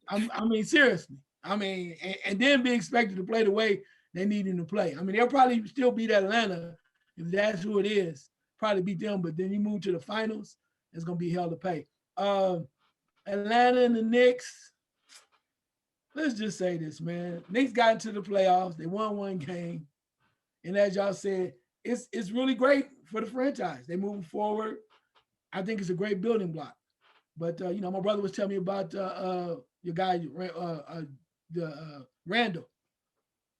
[SPEAKER 3] I mean, seriously. I mean, and then be expected to play the way they need him to play. I mean, they'll probably still beat Atlanta if that's who it is. Probably beat them, but then you move to the finals, it's gonna be hell to pay. Atlanta and the Knicks. Let's just say this, man. Knicks got into the playoffs. They won one game, and as y'all said, it's really great for the franchise. They moving forward. I think it's a great building block. But my brother was telling me about your guy, Randall,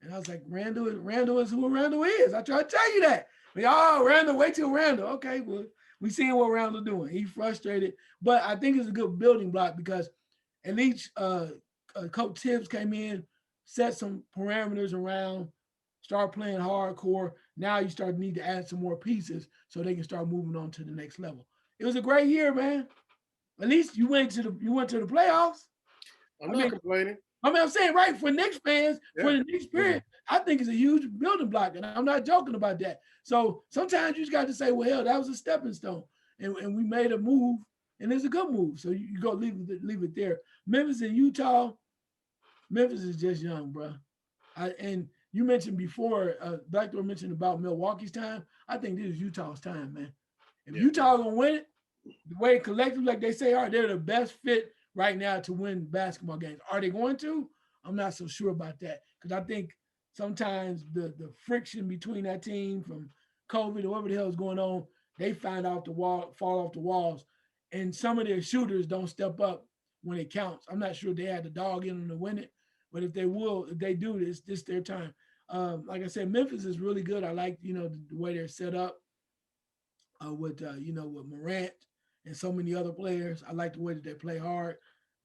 [SPEAKER 3] and I was like, Randall is who Randall is. I try to tell you that. Randall, wait till Randall. Okay, well, we seeing what Randall doing. He's frustrated, but I think it's a good building block because at least Coach Tibbs came in, set some parameters around, start playing hardcore. Now you start to need to add some more pieces so they can start moving on to the next level. It was a great year, man. At least you went to the playoffs.
[SPEAKER 2] I'm not complaining.
[SPEAKER 3] I mean, I'm saying, right, for Knicks fans, for the Knicks period, I think it's a huge building block, and I'm not joking about that. So sometimes you just got to say, well, hell, that was a stepping stone, and we made a move, and it's a good move. So you go leave it there. Memphis and Utah, Memphis is just young, bro. And you mentioned before, Blackdoor mentioned about Milwaukee's time. I think this is Utah's time, man. If Utah gonna win it, the way collectively, like they say, they're the best fit right now to win basketball games. Are they going to? I'm not so sure about that because I think sometimes the friction between that team from COVID or whatever the hell is going on, they fall off the walls, and some of their shooters don't step up when it counts. I'm not sure they had the dog in them to win it, but if they do this their time. Like I said, Memphis is really good. I like the way they're set up with Morant and so many other players. I like the way that they play hard,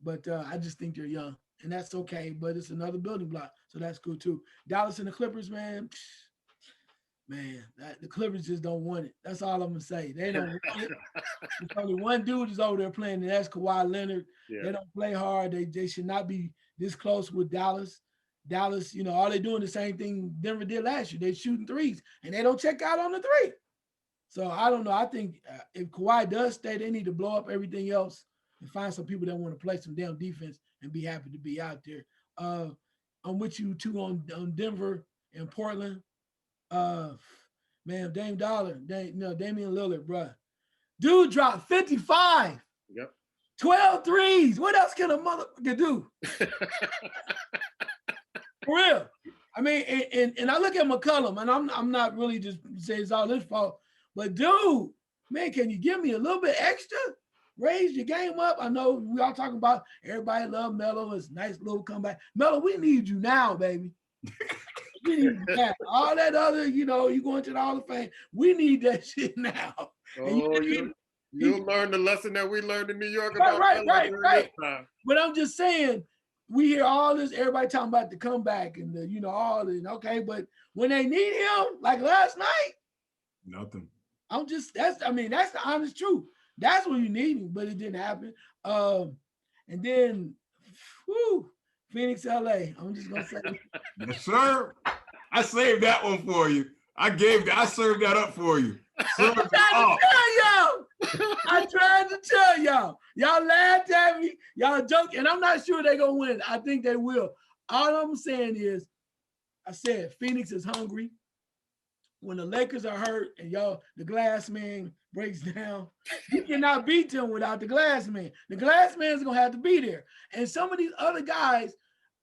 [SPEAKER 3] but I just think they're young, and that's okay. But it's another building block, so that's cool too. Dallas and the Clippers, man, the Clippers just don't want it. That's all I'm gonna say. They don't want it. There's only one dude is over there playing, and that's Kawhi Leonard. Yeah. They don't play hard. They should not be this close with Dallas. Dallas, all they doing the same thing Denver did last year. They shooting threes, and they don't check out on the three. So I don't know. I think if Kawhi does stay, they need to blow up everything else and find some people that want to play some damn defense and be happy to be out there. I'm with you too on Denver and Portland. Man, Damian Lillard, bro. Dude dropped 55.
[SPEAKER 2] Yep.
[SPEAKER 3] 12 threes. What else can a motherfucker do? For real. I mean, and I look at McCollum, and I'm not really just saying it's all his fault. But dude, man, can you give me a little bit extra? raise your game up. I know we all talking about everybody love Melo. It's nice little comeback. Melo, we need you now, baby. We need you now. All that other, you going to the Hall of Fame. We need that shit now.
[SPEAKER 2] Oh, you'll learn the lesson that we learned in New York about
[SPEAKER 3] right. But I'm just saying, we hear all this, everybody talking about the comeback and the, all this. Okay, but when they need him, like last night,
[SPEAKER 1] nothing.
[SPEAKER 3] That's the honest truth. That's what you need him, but it didn't happen. And then, Phoenix, LA. I'm just gonna say,
[SPEAKER 1] yes, sir. I saved that one for you. I served that up for you.
[SPEAKER 3] I tried to tell y'all. Y'all laughed at me. Y'all joke, and I'm not sure they're gonna win. I think they will. All I'm saying is, I said Phoenix is hungry. When the Lakers are hurt and the glass man breaks down, you cannot beat them without the glass man. The glass man's gonna have to be there. And some of these other guys,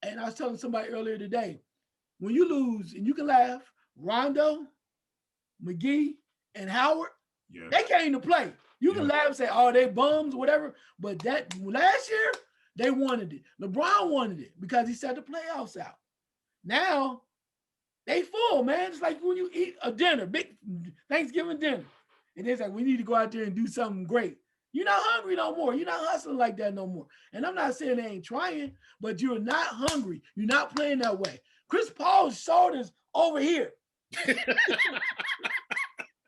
[SPEAKER 3] and I was telling somebody earlier today, when you lose, and you can laugh, Rondo, McGee, and Howard, they came to play. You can laugh and say, oh, they bums, whatever. But that last year, they wanted it. LeBron wanted it because he set the playoffs out. Now, they full, man. It's like when you eat a dinner, big Thanksgiving dinner. And it's like, we need to go out there and do something great. You're not hungry no more. You're not hustling like that no more. And I'm not saying they ain't trying, but you're not hungry. You're not playing that way. Chris Paul's shoulders over here.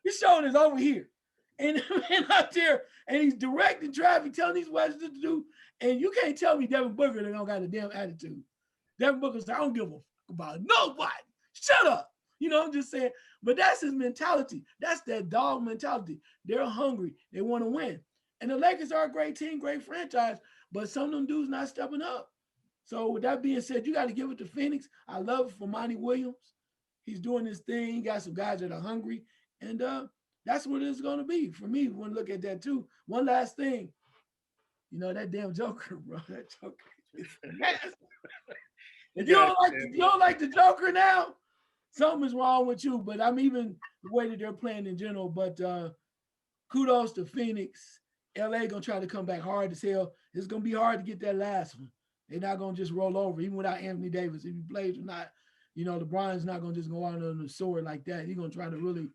[SPEAKER 3] His shoulders over here. And out there, and he's directing traffic, telling these Westerners to do. And you can't tell me Devin Booker, they don't got a damn attitude. Devin Booker said, I don't give a fuck about nobody. Shut up. I'm just saying. But that's his mentality. That's that dog mentality. They're hungry. They want to win. And the Lakers are a great team, great franchise, but some of them dudes not stepping up. So with that being said, you got to give it to Phoenix. I love it for Monty Williams. He's doing his thing. He got some guys that are hungry. And that's what it's going to be. For me, we want to look at that too. One last thing. That damn Joker, bro. That Joker is nasty. If you don't like the Joker now, something is wrong with you. But I'm even the way that they're playing in general. But kudos to Phoenix. LA gonna try to come back hard as hell. It's gonna be hard to get that last one. They're not gonna just roll over, even without Anthony Davis. If he plays or not, LeBron's not gonna just go out on the sword like that. He's gonna try to really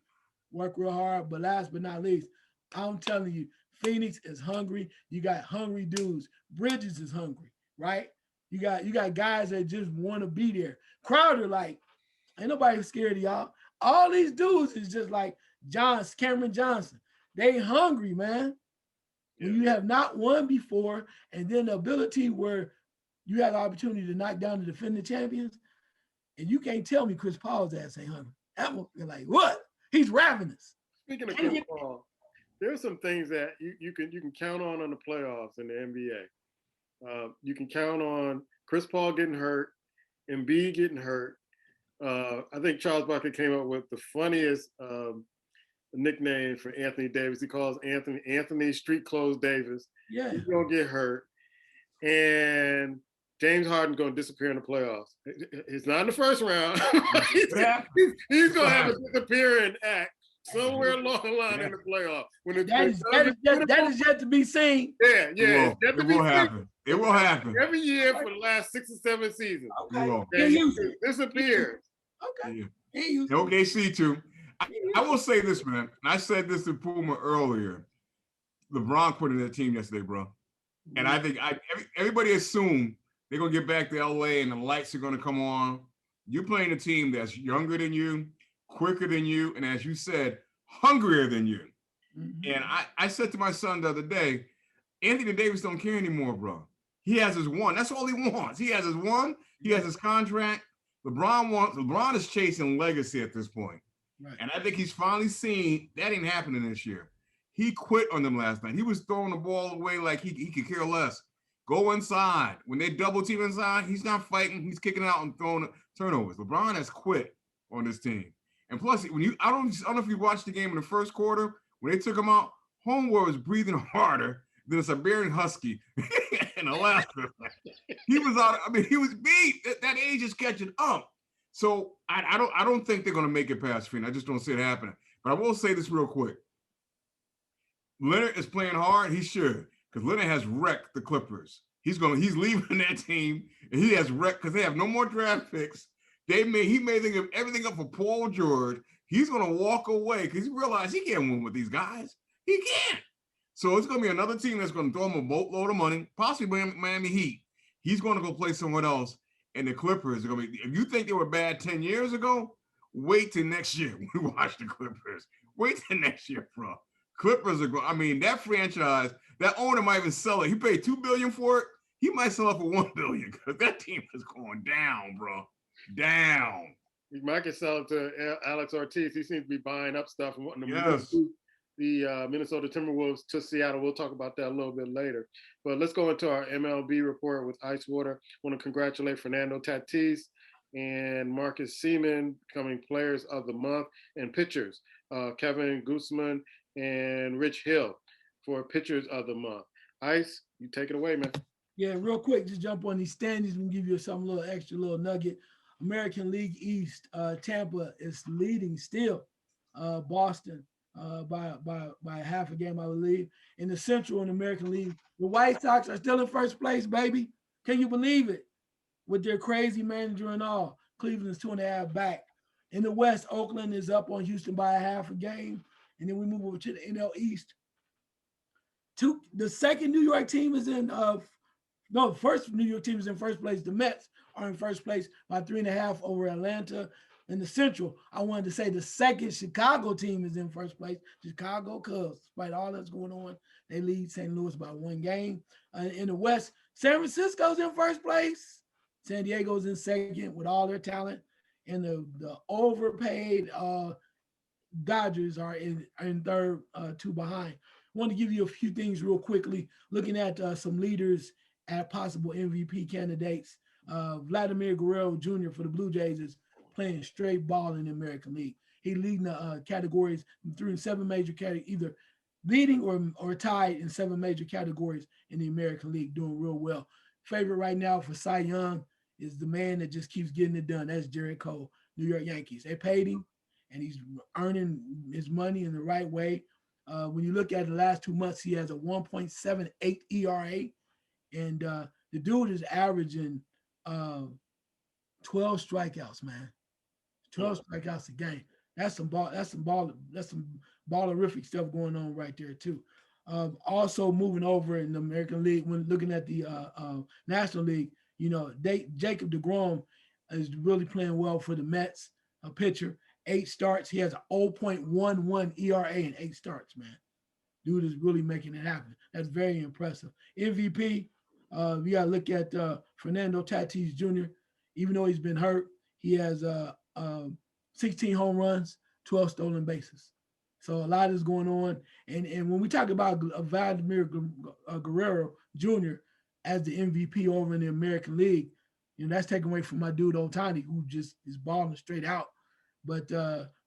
[SPEAKER 3] work real hard. But last but not least, I'm telling you, Phoenix is hungry. You got hungry dudes. Bridges is hungry, right? You got guys that just want to be there. Crowder, like, ain't nobody scared of y'all. All these dudes is just like Cameron Johnson. They hungry, man. When you have not won before, and then the ability where you have the opportunity to knock down the defending champions, and you can't tell me Chris Paul's ass ain't hungry. That one, you're like, what? He's ravenous.
[SPEAKER 2] Speaking of Chris Paul, there's some things that you can count on the playoffs in the NBA. You can count on Chris Paul getting hurt, Embiid getting hurt. I think Charles Barkley came up with the funniest nickname for Anthony Davis. He calls Anthony Street Clothes Davis.
[SPEAKER 3] Yeah.
[SPEAKER 2] He's going to get hurt. And James Harden's going to disappear in the playoffs. He's not in the first round. he's going to have a disappearing act somewhere along the line in the playoffs.
[SPEAKER 3] That is yet to be seen.
[SPEAKER 2] Yeah.
[SPEAKER 1] It will happen. It will happen.
[SPEAKER 2] Every year for the last 6 or 7 seasons.
[SPEAKER 3] Okay.
[SPEAKER 2] He disappears.
[SPEAKER 3] Okay.
[SPEAKER 1] Yeah. OKC too. I will say this, man. And I said this to Puma earlier. LeBron put in that team yesterday, bro. And I think everybody assumed they're going to get back to LA and the lights are going to come on. You're playing a team that's younger than you, quicker than you, and as you said, hungrier than you. Mm-hmm. And I said to my son the other day, Anthony Davis don't care anymore, bro. He has his one. That's all he wants. He has his one. He has his contract. LeBron is chasing legacy at this point. Right. And I think he's finally seen that ain't happening this year. He quit on them last night. He was throwing the ball away like he could care less. Go inside. When they double team inside, he's not fighting. He's kicking out and throwing turnovers. LeBron has quit on this team. And plus, I don't know if you watched the game in the first quarter when they took him out. Homeboy was breathing harder than a Siberian Husky in Alaska. He was out. I mean, he was beat. That age is catching up. So I don't think they're going to make it past Phoenix. I just don't see it happening. But I will say this real quick. Leonard is playing hard. He should. because Leonard has wrecked the Clippers. He's leaving that team, and he has wrecked because they have no more draft picks. He made everything up for Paul George. He's gonna walk away because he realized he can't win with these guys. He can't. So it's gonna be another team that's gonna throw him a boatload of money, possibly Miami Heat. He's gonna go play somewhere else, and the Clippers are gonna be. If you think they were bad 10 years ago, wait till next year when we watch the Clippers. Wait till next year, bro. Clippers are going. I mean, that franchise, that owner might even sell it. He paid $2 billion for it. He might sell it for $1 billion because that team is going down, bro. Down.
[SPEAKER 2] You might get sell it to Alex Ortiz. He seems to be buying up stuff and wanting to
[SPEAKER 1] Yes.
[SPEAKER 2] move the Minnesota Timberwolves to Seattle. We'll talk about that a little bit later. But let's go into our MLB report with Ice Water. I want to congratulate Fernando Tatis and Marcus Seaman becoming players of the month, and pitchers, Kevin Guzman and Rich Hill for pitchers of the month. Ice, you take it away, man.
[SPEAKER 3] Yeah, real quick, just jump on these standings and give you some little extra little nugget. American League East, Tampa is leading still. Boston by half a game, I believe. In the Central and American League, the White Sox are still in first place, baby. Can you believe it? With their crazy manager and all. Cleveland's 2.5 back. In the West, Oakland is up on Houston by a half a game. And then we move over to the NL East. The second New York team is in first New York team is in first place. The Mets are in first place by 3.5 over Atlanta. In the Central, I wanted to say the second Chicago team is in first place. Chicago Cubs, despite all that's going on, they lead St. Louis by 1 game. In the West, San Francisco's in first place. San Diego's in second with all their talent. And the overpaid Dodgers are in third, 2 behind. I want to give you a few things real quickly, looking at some leaders at possible MVP candidates. Vladimir Guerrero Jr. for the Blue Jays is playing straight ball in the American League. He leading the categories through 7 major categories, either leading or tied in 7 major categories in the American League, doing real well. Favorite right now for Cy Young is the man that just keeps getting it done. That's Jared Cole, New York Yankees. They paid him, and he's earning his money in the right way. When you look at the last 2 months, he has a 1.78 ERA, and the dude is averaging 12 strikeouts, man. 12 strikeouts a game. That's some ballerific stuff going on right there too. Also moving over in the American League, when looking at the National League, Jacob deGrom is really playing well for the Mets. A pitcher, 8 starts. He has an 0.11 ERA in 8 starts, man. Dude is really making it happen. That's very impressive. MVP, we got to look at Fernando Tatis Jr. Even though he's been hurt, he has 16 home runs, 12 stolen bases. So a lot is going on. And when we talk about Vladimir Guerrero Jr. as the MVP over in the American League, that's taken away from my dude Ohtani, who just is balling straight out. But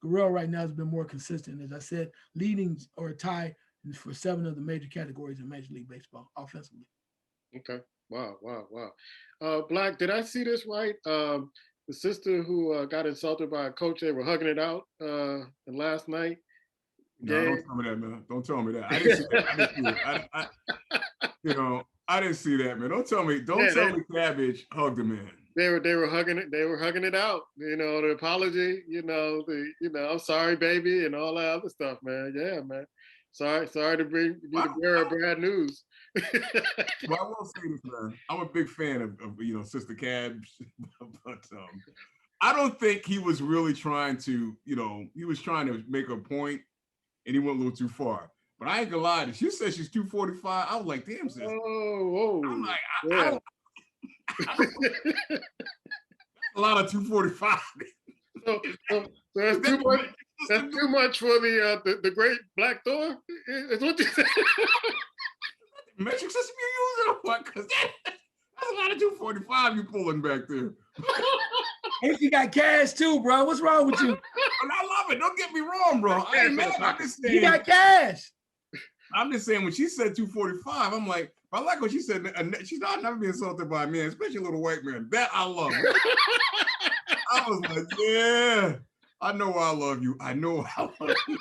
[SPEAKER 3] Guerrero right now has been more consistent, as I said, leading or tie for 7 of the major categories in Major League Baseball offensively.
[SPEAKER 2] Okay. Wow. Black, did I see this right? The sister who got insulted by a coach, they were hugging it out last night.
[SPEAKER 1] No, don't tell me that, man. Don't tell me that. I didn't see that. I didn't see that, man. Don't tell me Cabbage hugged the man.
[SPEAKER 2] They were hugging it. They were hugging it out. The apology. I'm sorry, baby, and all that other stuff, man. Yeah, man. Sorry to be the bearer of bad news.
[SPEAKER 1] Well, I will say this, man. I'm a big fan of Sister Cab, but I don't think he was really trying to, he was trying to make a point, and he went a little too far. But I ain't gonna lie, she said she's 245. I was like, damn, sis.
[SPEAKER 2] Oh.
[SPEAKER 1] I'm like, yeah. A lot of 245.
[SPEAKER 2] So that's too much. That's too much for the great Black Thor. Is what you said.
[SPEAKER 1] Metric system you're using, or what? Because that's a lot of 245 you pulling back there.
[SPEAKER 3] And you got cash too, bro. What's wrong with you?
[SPEAKER 1] And I love it. Don't get me wrong, bro. I ain't mad. I'm just saying.
[SPEAKER 3] You got cash.
[SPEAKER 1] I'm just saying when she said 245, I'm like, I like what she said. She's not never be insulted by a man, especially a little white man. That I love. I was like, yeah, I know I love you. I know I love you.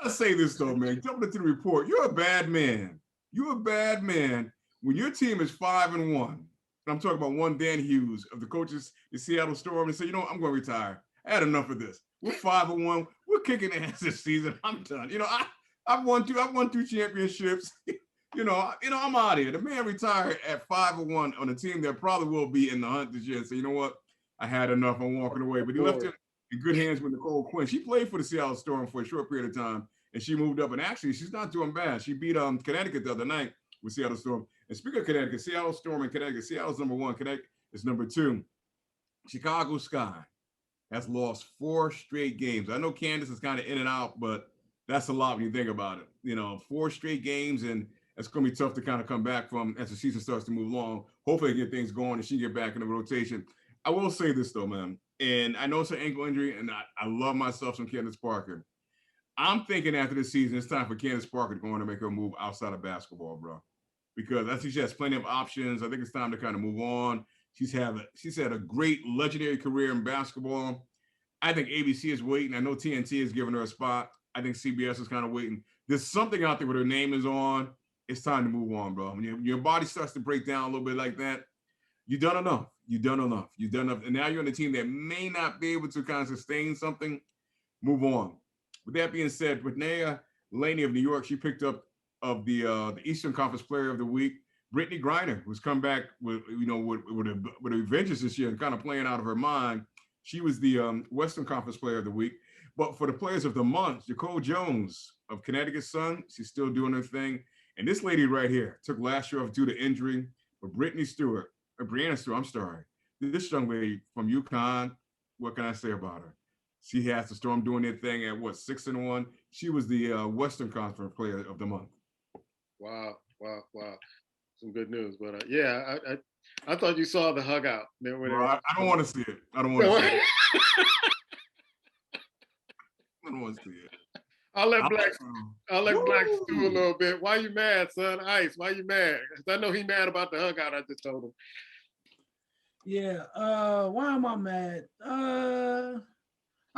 [SPEAKER 1] I gotta say this though, man. Jumping into the report, you're a bad man. You're a bad man when your team is 5-1. I'm talking about one Dan Hughes of the coaches, the Seattle Storm, and say, you know, I'm going to retire. I had enough of this. We're 5-1. We're kicking ass this season. I'm done. You know, I've won two championships. I'm out of here. The man retired at 5-1 on a team that probably will be in the hunt this year and say, you know what? I had enough. I'm walking away. But he left it in good hands with Nicole Quinn. She played for the Seattle Storm for a short period of time, and she moved up. And actually, she's not doing bad. She beat Connecticut the other night with Seattle Storm. And speaking of Connecticut, Seattle Storm and Connecticut, Seattle's number 1, Connecticut is number 2. Chicago Sky has lost 4 straight games. I know Candace is kind of in and out, but that's a lot when you think about it. You know, 4 straight games, and it's going to be tough to kind of come back from as the season starts to move along. Hopefully get things going and she get back in the rotation. I will say this though, man, and I know it's an ankle injury, and I love myself some Candace Parker. I'm thinking after this season, it's time for Candace Parker to go on and make her move outside of basketball, bro. Because I think she has plenty of options. I think it's time to kind of move on. She's had a great legendary career in basketball. I think ABC is waiting. I know TNT is giving her a spot. I think CBS is kind of waiting. There's something out there where her name is on. It's time to move on, bro. When your body starts to break down a little bit like that, you've done enough. You've done enough. And now you're on a team that may not be able to kind of sustain something. Move on. With that being said, Brittany Laney of New York, she picked up of the Eastern Conference Player of the Week. Brittany Griner, who's come back with a vengeance this year and kind of playing out of her mind. She was the Western Conference Player of the Week. But for the Players of the Month, Nicole Jones of Connecticut Sun, she's still doing her thing. And this lady right here took last year off due to injury. But Brianna Stewart, I'm sorry. This young lady from UConn, what can I say about her? She has the Storm doing their thing at 6-1. She was the Western Conference Player of the Month.
[SPEAKER 2] Wow. Some good news. But I thought you saw the hug out.
[SPEAKER 1] I don't want to see it. I don't want to see it. I don't want to see it.
[SPEAKER 2] I'll let Black stew a little bit. Why you mad, son? Ice, why you mad? I know he mad about the hug out I just told him.
[SPEAKER 3] Yeah. Why am I mad?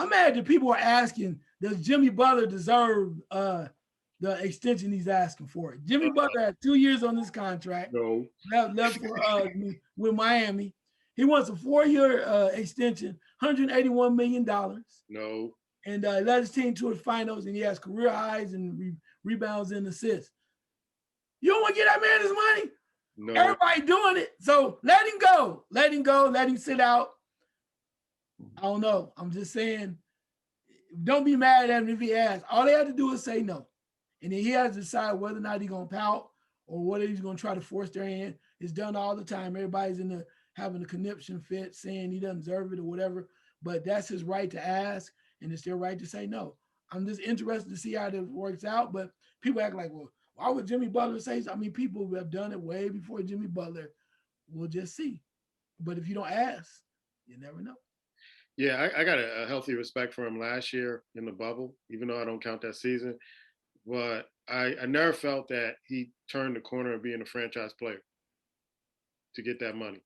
[SPEAKER 3] I'm mad that people are asking, does Jimmy Butler deserve the extension he's asking for? Jimmy Butler had 2 years on this contract.
[SPEAKER 2] No.
[SPEAKER 3] Left for with Miami. He wants a 4-year extension, $181 million.
[SPEAKER 2] No.
[SPEAKER 3] And led his team to the finals, and he has career highs and rebounds and assists. You don't want to get that man his money?
[SPEAKER 2] No.
[SPEAKER 3] Everybody doing it. So let him go. Let him sit out. I don't know. I'm just saying, don't be mad at him if he asks. All they have to do is say no. And then he has to decide whether or not he's going to pout or whether he's going to try to force their hand. It's done all the time. Everybody's having a conniption fit, saying he doesn't deserve it or whatever. But that's his right to ask, and it's their right to say no. I'm just interested to see how this works out. But people act like, well, why would Jimmy Butler say so? I mean, people who have done it way before Jimmy Butler. We'll just see. But if you don't ask, you never know.
[SPEAKER 2] Yeah, I got a healthy respect for him last year in the bubble, even though I don't count that season. But I never felt that he turned the corner of being a franchise player to get that money.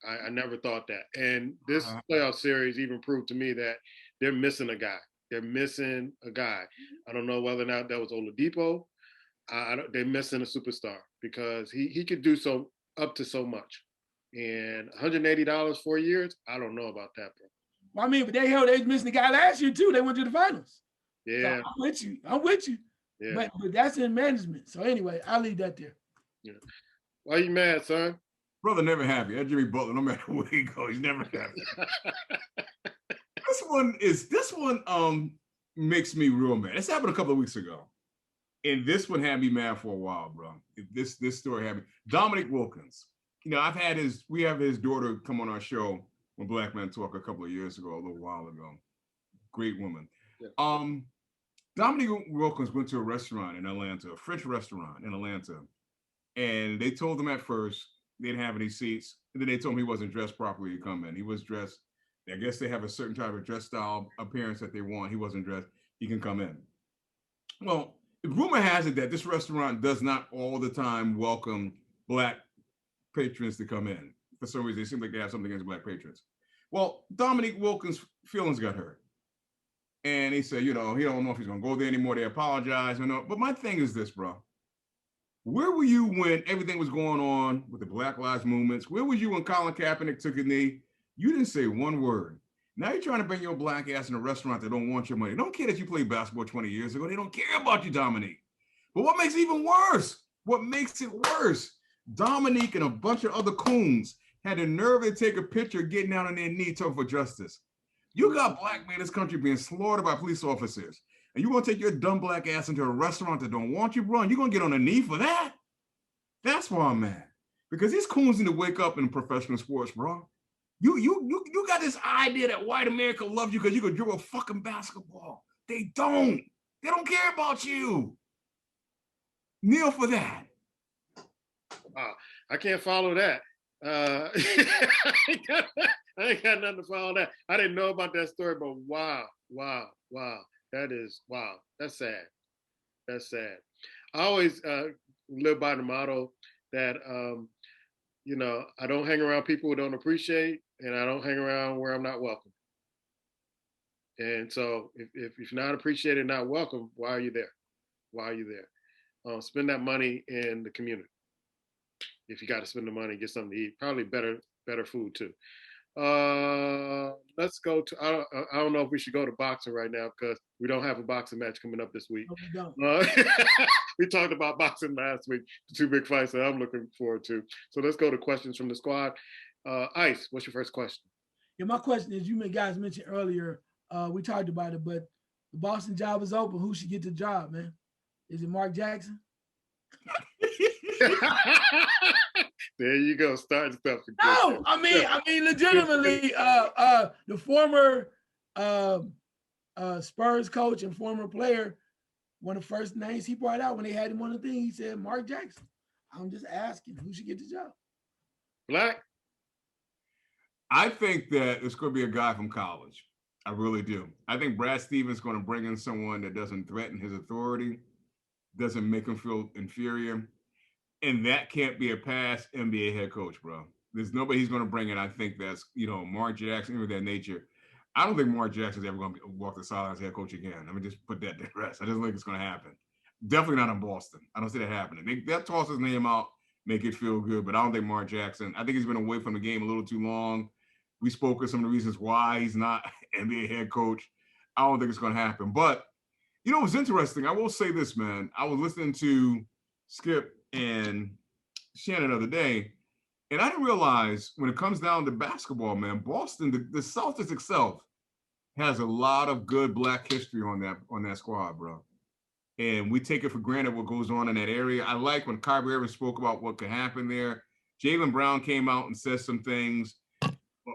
[SPEAKER 2] I never thought that. And this playoff series even proved to me that they're missing a guy. They're missing a guy. I don't know whether or not that was Oladipo. They're missing a superstar because he could do so up to so much. And $180 4 years, I don't know about that, bro.
[SPEAKER 3] Well, I mean, but they was missing a guy last year too. They went to the finals.
[SPEAKER 2] Yeah.
[SPEAKER 3] So I'm with you. Yeah. But that's in management. So anyway, I'll leave that there.
[SPEAKER 2] Yeah. Why you mad, son?
[SPEAKER 1] Brother never happy. That Jimmy Butler, no matter where he goes, he's never happy. This one makes me real mad. This happened a couple of weeks ago. And this one had me mad for a while, bro. This story had me. Dominic Wilkins. You know, we have his daughter come on our show when Black Men Talk a couple of years ago, a little while ago. Great woman. Yeah. Dominic Wilkins went to a restaurant in Atlanta, a French restaurant in Atlanta. And they told him at first they didn't have any seats. And then they told him he wasn't dressed properly to come in. He was dressed. I guess they have a certain type of dress style appearance that they want. He wasn't dressed. He can come in. Well, the rumor has it that this restaurant does not all the time welcome Black patrons to come in. For some reason, it seems like they have something against Black patrons. Well, Dominic Wilkins' feelings got hurt. And he said, he don't know if he's going to go there anymore. They apologize. But my thing is this, bro. Where were you when everything was going on with the Black Lives movements? Where was you when Colin Kaepernick took a knee? You didn't say one word. Now you're trying to bring your black ass in a restaurant that don't want your money. They don't care that you played basketball 20 years ago. They don't care about you, Dominique. But what makes it even worse? Dominique and a bunch of other coons had the nerve to take a picture getting down on their knee talking for justice. You got black men in this country being slaughtered by police officers. And you're going to take your dumb black ass into a restaurant that don't want you, bro, and you're going to get on a knee for that? That's why I'm mad. Because these coons need to wake up in professional sports, bro. You got this idea that white America loves you because you can dribble fucking basketball. They don't. They don't care about you. Kneel for that.
[SPEAKER 2] Wow, I can't follow that. I ain't got nothing to follow that. I didn't know about that story, but wow. That's sad. I always live by the motto that, I don't hang around people who don't appreciate, and I don't hang around where I'm not welcome. And so if you're not appreciated, not welcome, why are you there? Spend that money in the community. If you got to spend the money, get something to eat, probably better food too. Let's go to, I don't know if we should go to boxing right now because we don't have a boxing match coming up this week.
[SPEAKER 3] No, we don't.
[SPEAKER 2] We talked about boxing last week, the two big fights that I'm looking forward to. So let's go to questions from the squad. Ice, what's your first question?
[SPEAKER 3] Yeah, my question is, you guys mentioned earlier, we talked about it, but the Boston job is open. Who should get the job, man? Is it Mark Jackson?
[SPEAKER 2] There you go, starting stuff.
[SPEAKER 3] No, I mean, legitimately, the former Spurs coach and former player, one of the first names he brought out when they had him on the thing, he said Mark Jackson. I'm just asking, who should get the job?
[SPEAKER 2] Black?
[SPEAKER 1] I think that it's going to be a guy from college. I really do. I think Brad Stevens is going to bring in someone that doesn't threaten his authority, doesn't make him feel inferior. And that can't be a past NBA head coach, bro. There's nobody he's going to bring in. I think that's, Mark Jackson, of that nature. I don't think Mark Jackson's ever going to walk the sidelines as head coach again. Let me just put that to rest. I just think it's going to happen. Definitely not in Boston. I don't see that happening. They'll toss his name out, make it feel good, but I don't think Mark Jackson, I think he's been away from the game a little too long. We spoke of some of the reasons why he's not NBA head coach. I don't think it's going to happen. But, it was interesting. I will say this, man. I was listening to Skip and Shannon the other day, and I didn't realize when it comes down to basketball, man, Boston, the Celtics itself has a lot of good black history on that squad, bro. And we take it for granted what goes on in that area. I like when Kyrie Irving spoke about what could happen there. Jaylen Brown came out and said some things,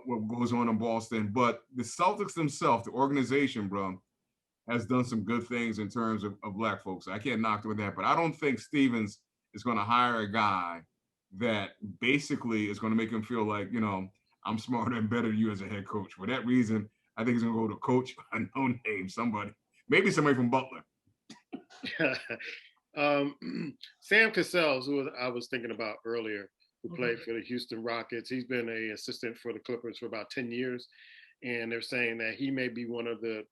[SPEAKER 1] what goes on in Boston. But the Celtics themselves, the organization, bro, has done some good things in terms of black folks. I can't knock them with that, but I don't think Stevens is going to hire a guy that basically is going to make him feel like, I'm smarter and better than you as a head coach. For that reason, I think he's going to go to coach a no name, maybe somebody from Butler.
[SPEAKER 2] Sam Cassell, who I was thinking about earlier, who played for the Houston Rockets. He's been an assistant for the Clippers for about 10 years. And they're saying that he may be one of the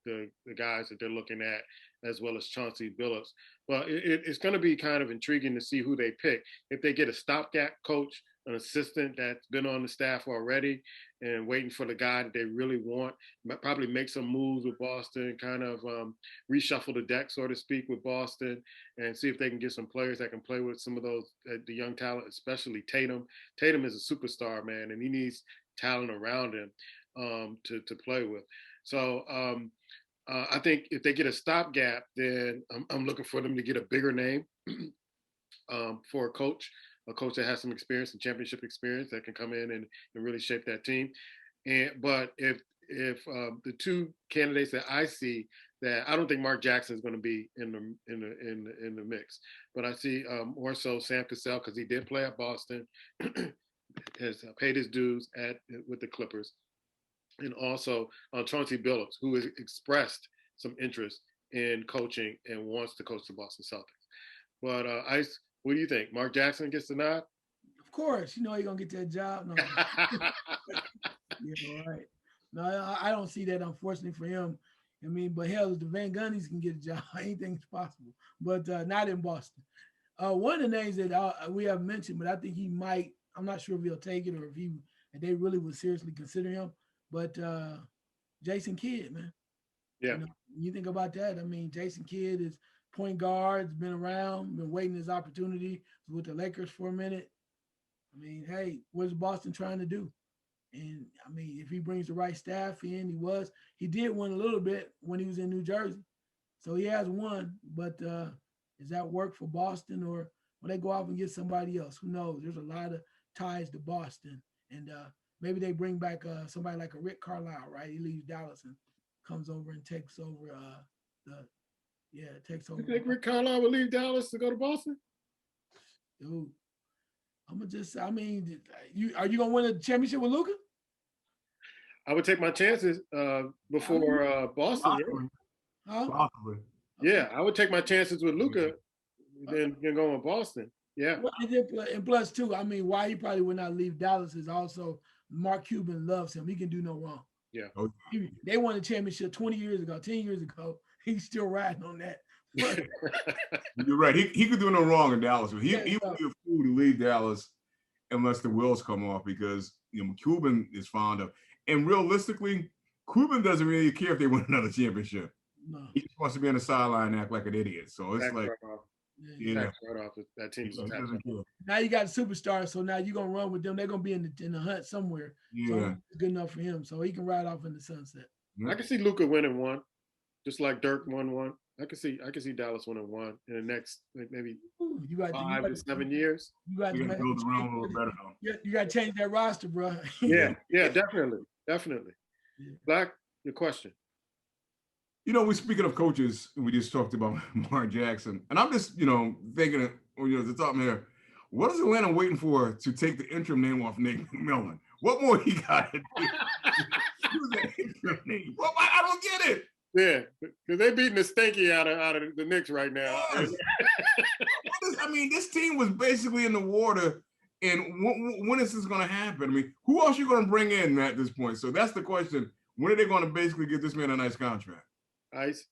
[SPEAKER 2] guys that they're looking at, as well as Chauncey Billups. But it's going to be kind of intriguing to see who they pick. If they get a stopgap coach, an assistant that's been on the staff already and waiting for the guy that they really want, probably make some moves with Boston, kind of reshuffle the deck, so to speak, with Boston, and see if they can get some players that can play with some of those, the young talent, especially Tatum. Tatum is a superstar, man, and he needs talent around him to play with. So I think if they get a stopgap, then I'm looking for them to get a bigger name for a coach that has some experience and championship experience that can come in and really shape that team. But if the two candidates that I see, that I don't think Mark Jackson is going to be in the mix, but I see more so Sam Cassell, because he did play at Boston, has paid his dues with the Clippers. And also Chauncey Billups, who has expressed some interest in coaching and wants to coach the Boston Celtics. But Ice, what do you think? Mark Jackson gets the nod?
[SPEAKER 3] Of course, he's gonna get that job. No, yeah, right. No, I don't see that. Unfortunately for him, I mean, but hell, if the Van Gunnys can get a job, anything's possible. But not in Boston. One of the names that we have mentioned, but I think he might. I'm not sure if he'll take it or if they really would seriously consider him. But Jason Kidd, man.
[SPEAKER 2] Yeah.
[SPEAKER 3] You know, you think about that. I mean, Jason Kidd is point guard, has been around, been waiting his opportunity with the Lakers for a minute. I mean, hey, what's Boston trying to do? And I mean, if he brings the right staff in, he did win a little bit when he was in New Jersey. So he has won, but is that work for Boston or will they go off and get somebody else? Who knows? There's a lot of ties to Boston. And maybe they bring back somebody like a Rick Carlisle, right? He leaves Dallas and comes over and takes over takes over.
[SPEAKER 2] You think Rick Carlisle would leave Dallas to go to Boston?
[SPEAKER 3] Dude, are you gonna win a championship with Luka?
[SPEAKER 2] I would take my chances before Boston.
[SPEAKER 3] Huh?
[SPEAKER 1] Possibly.
[SPEAKER 2] Yeah, I would take my chances with Luka than going with Boston. Yeah.
[SPEAKER 3] And plus, too, I mean, why he probably would not leave Dallas is also Mark Cuban loves him. He can do no wrong.
[SPEAKER 2] Yeah.
[SPEAKER 3] They won a championship 20 years ago, 10 years ago. He's still riding on that.
[SPEAKER 1] You're right. He could do no wrong in Dallas. He would be a fool to leave Dallas unless the wheels come off because Cuban is fond of. And realistically, Cuban doesn't really care if they win another championship. No. He just wants to be on the sideline and act like an idiot. So it's that
[SPEAKER 2] team.
[SPEAKER 3] Now you got superstars, so now you're gonna run with them. They're gonna be in the hunt somewhere.
[SPEAKER 1] Yeah,
[SPEAKER 3] so it's good enough for him, so he can ride off in the sunset.
[SPEAKER 2] I can see Luka winning one, just like Dirk won one. I can see Dallas winning one in the next maybe 5 to 7 years.
[SPEAKER 3] You got to
[SPEAKER 1] build around a little better though.
[SPEAKER 3] You got to change that roster, bro.
[SPEAKER 2] yeah, definitely. Yeah. Black, your question.
[SPEAKER 1] We're speaking of coaches, we just talked about Mark Jackson, and I'm just, thinking, the thought here, what is Atlanta waiting for to take the interim name off Nate McMillan? What more he got to do? Well, I don't get it.
[SPEAKER 2] Yeah, because they're beating the stanky out of the Knicks right now.
[SPEAKER 1] Yes. This team was basically in the water, and when is this going to happen? I mean, who else are you going to bring in at this point? So that's the question. When are they going to basically give this man a nice contract?
[SPEAKER 2] Ice.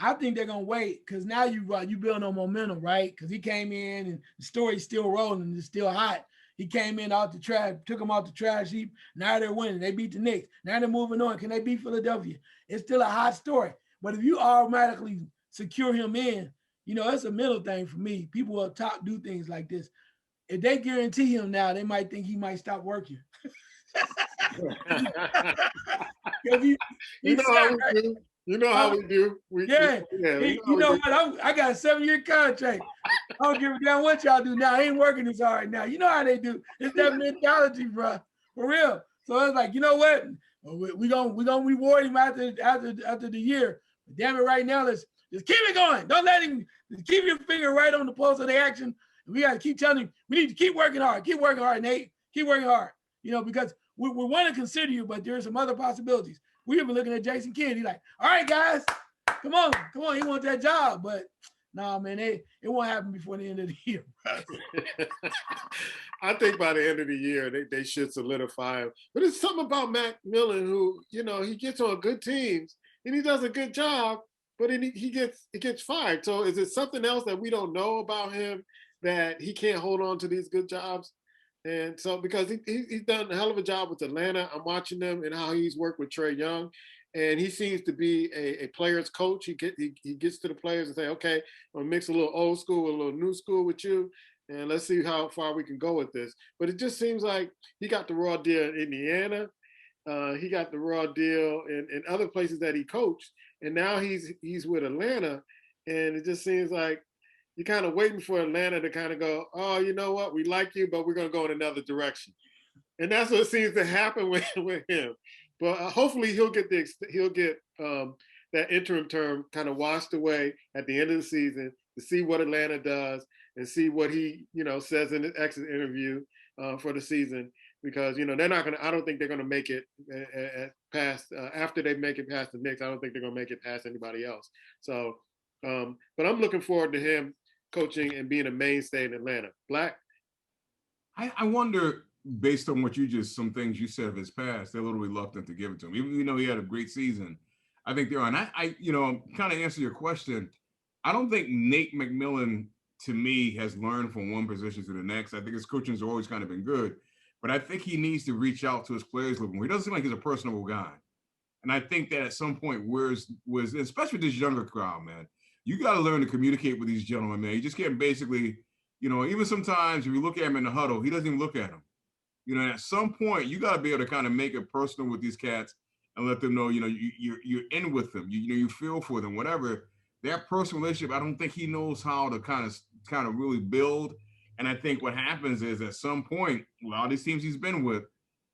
[SPEAKER 3] I think they're gonna wait because now you build on momentum, right? Because he came in and the story's still rolling and it's still hot. He came in out the trash, took him out the trash heap. Now they're winning. They beat the Knicks. Now they're moving on. Can they beat Philadelphia? It's still a hot story. But if you automatically secure him in, it's a mental thing for me. People up top do things like this. If they guarantee him now, they might think he might stop working.
[SPEAKER 2] You know how we do.
[SPEAKER 3] I got a 7-year contract. I don't give a damn what y'all do now. I ain't working this hard now. You know how they do. It's that mentality, bro. For real. So it's like, you know what? We gonna reward him after the year. But damn it, right now, let's just keep it going. Don't let him keep your finger right on the pulse of the action. We gotta keep telling him we need to keep working hard. Keep working hard, Nate. Keep working hard. Because we want to consider you, but there's some other possibilities. We have been looking at Jason Kidd. He's like, all right, guys, come on. He wants that job. But nah, man, it won't happen before the end of the year.
[SPEAKER 2] I think by the end of the year, they should solidify him. But it's something about McMillan who, he gets on good teams and he does a good job, but he gets fired. So is it something else that we don't know about him that he can't hold on to these good jobs? And so because he's done a hell of a job with Atlanta, I'm watching them and how he's worked with Trae Young, and he seems to be a player's coach. He gets to the players and say, okay, I'm gonna mix a little old school with a little new school with you, and let's see how far we can go with this. But it just seems like he got the raw deal in Indiana. He got the raw deal in other places that he coached, and now he's with Atlanta, and it just seems like you're kind of waiting for Atlanta to kind of go, oh, you know what? We like you, but we're going to go in another direction. And that's what seems to happen with him. But hopefully he'll get that interim term kind of washed away at the end of the season to see what Atlanta does and see what he, says in his exit interview for the season. Because, they're not going to – I don't think they're going to make it past after they make it past the Knicks. I don't think they're going to make it past anybody else. So, but I'm looking forward to him coaching and being a mainstay in Atlanta. Black?
[SPEAKER 1] I wonder, based on what some things you said of his past, they're a little reluctant to give it to him. Even though he had a great season, I think they are. And I kind of answer your question. I don't think Nate McMillan, to me, has learned from one position to the next. I think his coaching's always kind of been good, but I think he needs to reach out to his players a little more. He doesn't seem like he's a personable guy. And I think that at some point, was especially with this younger crowd, man, you got to learn to communicate with these gentlemen, man. You just can't basically, even sometimes if you look at him in the huddle, he doesn't even look at him. At some point, you got to be able to kind of make it personal with these cats and let them know, you're in with them. You feel for them, whatever. That personal relationship, I don't think he knows how to kind of really build. And I think what happens is at some point, a lot of these teams he's been with,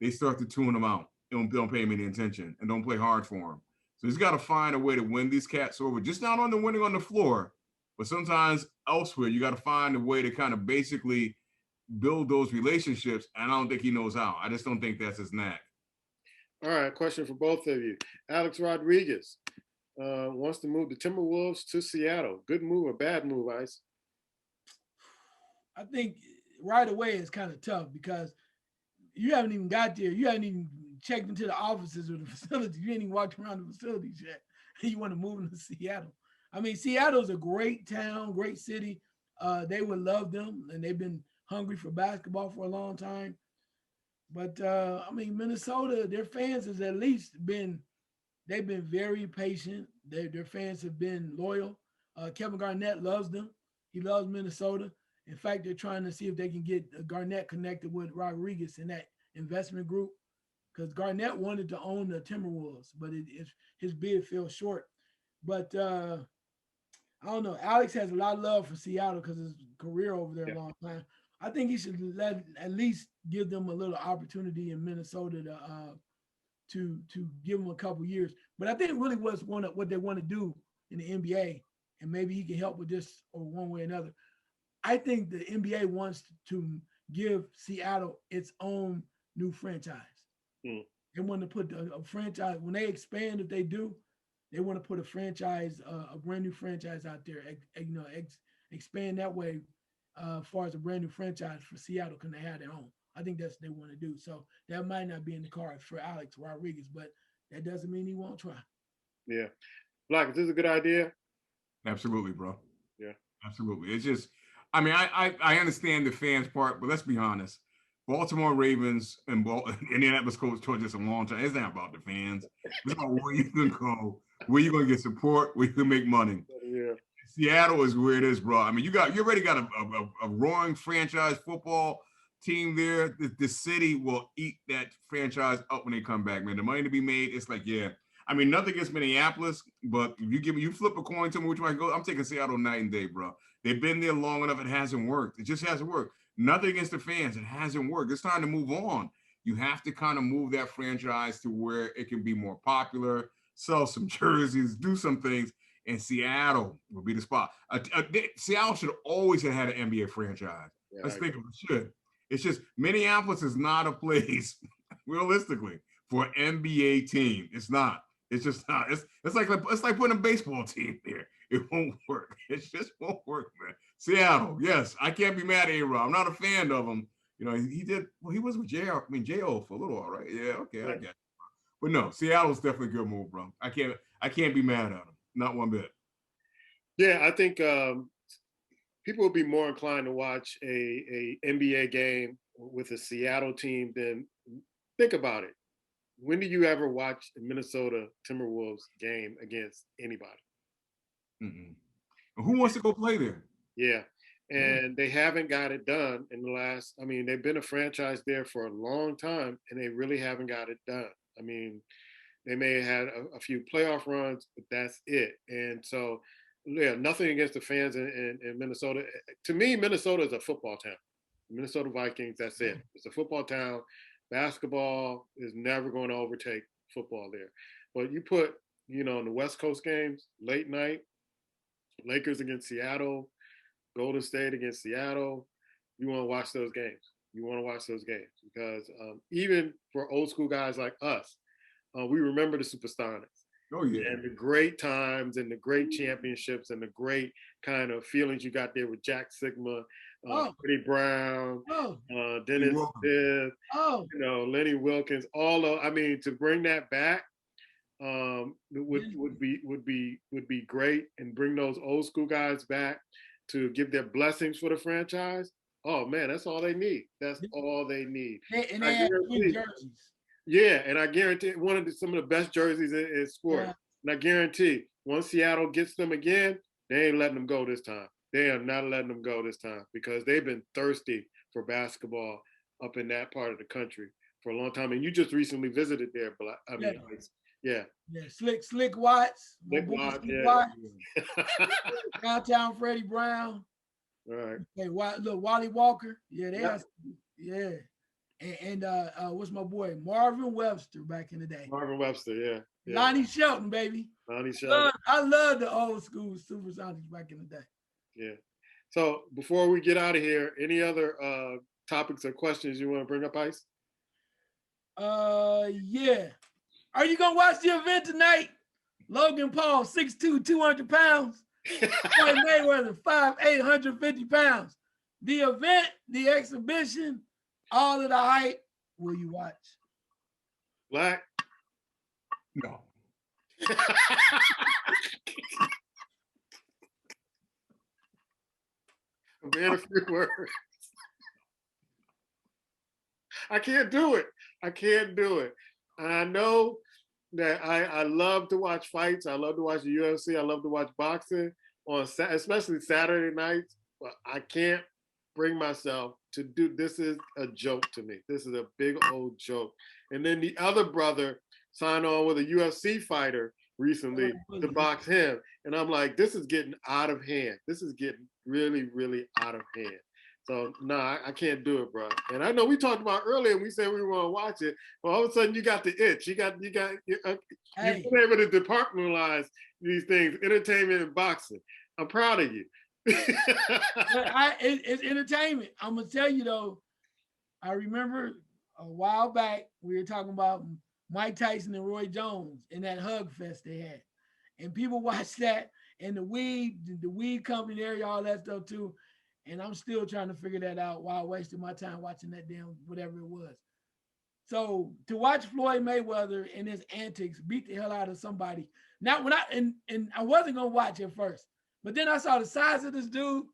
[SPEAKER 1] they start to tune him out. Don't pay him any attention and don't play hard for him. So he's got to find a way to win these cats over, just not on the winning on the floor, but sometimes elsewhere. You got to find a way to kind of basically build those relationships. And I don't think he knows how. I just don't think that's his knack.
[SPEAKER 2] All right, question for both of you. Alex Rodriguez wants to move the Timberwolves to Seattle. Good move or bad move, Ice?
[SPEAKER 3] I think right away it's kind of tough because you haven't even got there. You haven't even checked into the offices or the facilities. You ain't even walked around the facilities yet. You want to move them to Seattle. I mean, Seattle's a great town, great city. They would love them, and they've been hungry for basketball for a long time. But I mean, Minnesota, their fans has at least they've been very patient. Their fans have been loyal. Kevin Garnett loves them. He loves Minnesota. In fact, they're trying to see if they can get Garnett connected with Rodriguez in that investment group because Garnett wanted to own the Timberwolves, but his bid fell short. But I don't know. Alex has a lot of love for Seattle because his career over there a long time. I think he should at least give them a little opportunity in Minnesota to give them a couple years. But I think really what they want to do in the NBA, and maybe he can help with this or one way or another. I think the NBA wants to give Seattle its own new franchise. They want to put a franchise when they expand. If they do, they want to put a franchise, a brand new franchise out there. Expand that way. As far as a brand new franchise for Seattle, can they have their own? I think that's what they want to do. So that might not be in the cards for Alex Rodriguez, but that doesn't mean he won't try.
[SPEAKER 2] Yeah, Black, is this a good idea?
[SPEAKER 1] Absolutely, bro.
[SPEAKER 2] Yeah,
[SPEAKER 1] absolutely. It's just, I mean, I understand the fans part, but let's be honest. Baltimore Ravens and Indianapolis Colts told us a long time. It's not about the fans. It's about where you can go, where you're going to get support, where you can make money.
[SPEAKER 2] Yeah.
[SPEAKER 1] Seattle is where it is, bro. I mean, you already got a roaring franchise football team there. The city will eat that franchise up when they come back, man. The money to be made, it's like, yeah. I mean, nothing against Minneapolis, but if you flip a coin to me which one I go, I'm taking Seattle night and day, bro. They've been there long enough. It hasn't worked. It just hasn't worked. Nothing against the fans. It hasn't worked. It's time to move on. You have to kind of move that franchise to where it can be more popular, sell some jerseys, do some things. And Seattle will be the spot. Seattle should always have had an NBA franchise. Yeah, let's think of it. Should. It's just Minneapolis is not a place, realistically, for an NBA team. It's not. It's just not. It's like putting a baseball team there. It won't work. It just won't work, man. Seattle, yes, I can't be mad at A-Rod. I'm not a fan of him. He did. Well, he was with J.O. for a little while, right? Yeah, okay, I get it. But no, Seattle's definitely a good move, bro. I can't be mad at him. Not one bit.
[SPEAKER 2] Yeah, I think people would be more inclined to watch a NBA game with a Seattle team than think about it. When do you ever watch a Minnesota Timberwolves game against anybody?
[SPEAKER 1] Mm-mm. Who wants to go play there?
[SPEAKER 2] Yeah, and they haven't got it done in the last. I mean, they've been a franchise there for a long time, and they really haven't got it done. I mean, they may have had a few playoff runs, but that's it. And so, yeah, nothing against the fans in Minnesota. To me, Minnesota is a football town. Minnesota Vikings, that's it. It's a football town. Basketball is never going to overtake football there. But you put, in the West Coast games, late night, Lakers against Seattle, Golden State against Seattle, you want to watch those games. You want to watch those games because even for old school guys like us, we remember the Supersonics.
[SPEAKER 1] Oh, yeah.
[SPEAKER 2] And the great times and the great championships and the great kind of feelings you got there with Jack Sigma, Freddie Brown, Dennis Smith, Lenny Wilkins, to bring that back, would be great, and bring those old school guys back to give their blessings for the franchise. Oh man, that's all they need. That's all they need.
[SPEAKER 3] And
[SPEAKER 2] I
[SPEAKER 3] they had twin
[SPEAKER 2] guarantee.
[SPEAKER 3] jerseys.
[SPEAKER 2] Yeah, and I guarantee some of the best jerseys in sport.
[SPEAKER 3] Yeah.
[SPEAKER 2] And I guarantee once Seattle gets them again, they ain't letting them go this time. They are not letting them go this time because they've been thirsty for basketball up in that part of the country for a long time. And you just recently visited there, but I mean, yeah.
[SPEAKER 3] Yeah, Slick Watts,
[SPEAKER 2] Slick Watts, yeah.
[SPEAKER 3] Watts, Downtown Freddie Brown.
[SPEAKER 2] All right.
[SPEAKER 3] Hey, look, Wally Walker. Yeah, they have, yeah. And what's my boy? Marvin Webster back in the day.
[SPEAKER 2] Marvin Webster, yeah.
[SPEAKER 3] Lonnie Shelton, baby.
[SPEAKER 2] Lonnie Shelton.
[SPEAKER 3] I love the old school Supersonics back in the day.
[SPEAKER 2] Yeah. So before we get out of here, any other topics or questions you want to bring up, Ice?
[SPEAKER 3] Yeah. Are you gonna watch the event tonight? Logan Paul, 6'2", 200 pounds. Floyd Mayweather, 5'8", 150 pounds. The event, the exhibition, all of the hype. Will you watch?
[SPEAKER 2] Black?
[SPEAKER 1] No.
[SPEAKER 2] Man, a few words. I can't do it. I can't do it. And I know that I love to watch fights. I love to watch the UFC. I love to watch boxing on especially Saturday nights. But I can't bring myself to do. This is a joke to me. This is a big old joke. And then the other brother signed on with a UFC fighter recently to box him. And I'm like, this is getting out of hand. This is getting really, really out of hand. So no, I can't do it, bro. And I know we talked about earlier, and we said we want to watch it, but all of a sudden you got the itch. You've been able to departmentalize these things, entertainment and boxing. I'm proud of you.
[SPEAKER 3] It's entertainment. I'm gonna tell you though. I remember a while back we were talking about Mike Tyson and Roy Jones and that hug fest they had, and people watched that and the weed company area, all that stuff too. And I'm still trying to figure that out while wasting my time watching that damn whatever it was. So to watch Floyd Mayweather and his antics beat the hell out of somebody. Now when and I wasn't gonna watch at first, but then I saw the size of this dude.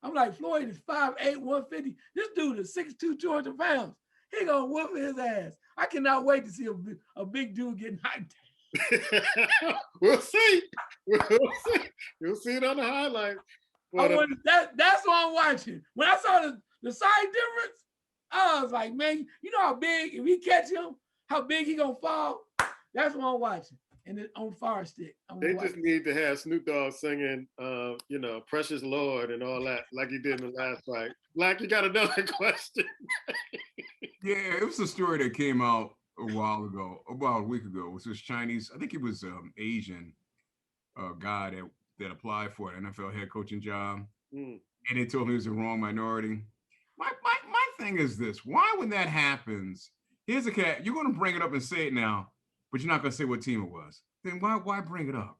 [SPEAKER 3] I'm like, Floyd is 5'8", 150. This dude is 6'2", 200 pounds. He gonna whoop his ass. I cannot wait to see a big dude get knocked down.
[SPEAKER 2] We'll see. You'll see it on the highlights.
[SPEAKER 3] That's what I'm watching. When I saw the size difference, I was like, man, you know how big, if we catch him, how big he gonna fall? That's what I'm watching. And then on Fire Stick.
[SPEAKER 2] They just need to have Snoop Dogg singing, Precious Lord and all that, like he did in the last fight. Black, you got another question?
[SPEAKER 1] Yeah, it was a story that came out a while ago, about a week ago. It was this Chinese, I think he was Asian guy that applied for an NFL head coaching job, and they told him he was the wrong minority. My thing is this: why, when that happens, here's a cat. You're going to bring it up and say it now, but you're not going to say what team it was. Then why bring it up?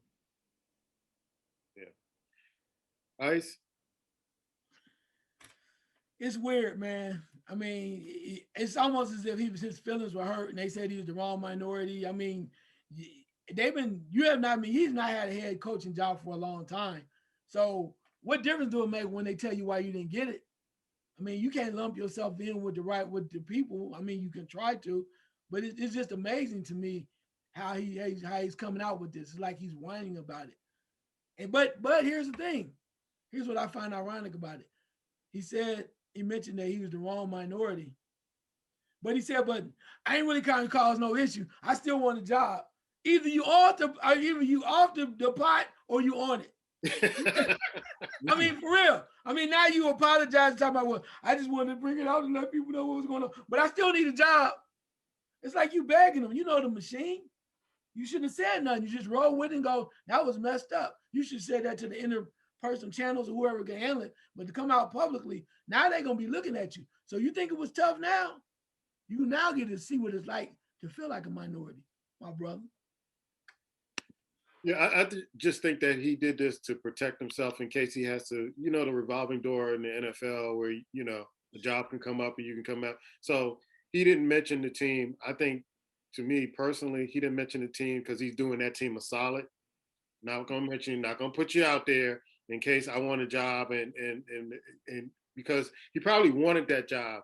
[SPEAKER 2] Yeah. Ice.
[SPEAKER 3] It's weird, man. I mean, it's almost as if his feelings were hurt, and they said he was the wrong minority. I mean, he's not had a head coaching job for a long time. So what difference do it make when they tell you why you didn't get it? I mean, you can't lump yourself in with the people. I mean, you can try to, but it's just amazing to me how he's coming out with this. It's like he's whining about it. And but here's the thing. Here's what I find ironic about it. He mentioned that he was the wrong minority. But he said, but I ain't really kind of cause no issue. I still want a job. Either you off the pot or you on it. I mean, for real. I mean, now you apologize, talking about, well, I just wanted to bring it out and let people know what was going on. But I still need a job. It's like you begging them. You know the machine. You shouldn't have said nothing. You just roll with it and go, that was messed up. You should say that to the interperson channels or whoever can handle it. But to come out publicly, now they're going to be looking at you. So you think it was tough now? You now get to see what it's like to feel like a minority, my brother.
[SPEAKER 2] Yeah, I just think that he did this to protect himself in case he has to, the revolving door in the NFL where, the job can come up and you can come out. So he didn't mention the team. I think to me personally, he didn't mention the team because he's doing that team a solid. Not gonna mention, not gonna put you out there in case I want a job, and because he probably wanted that job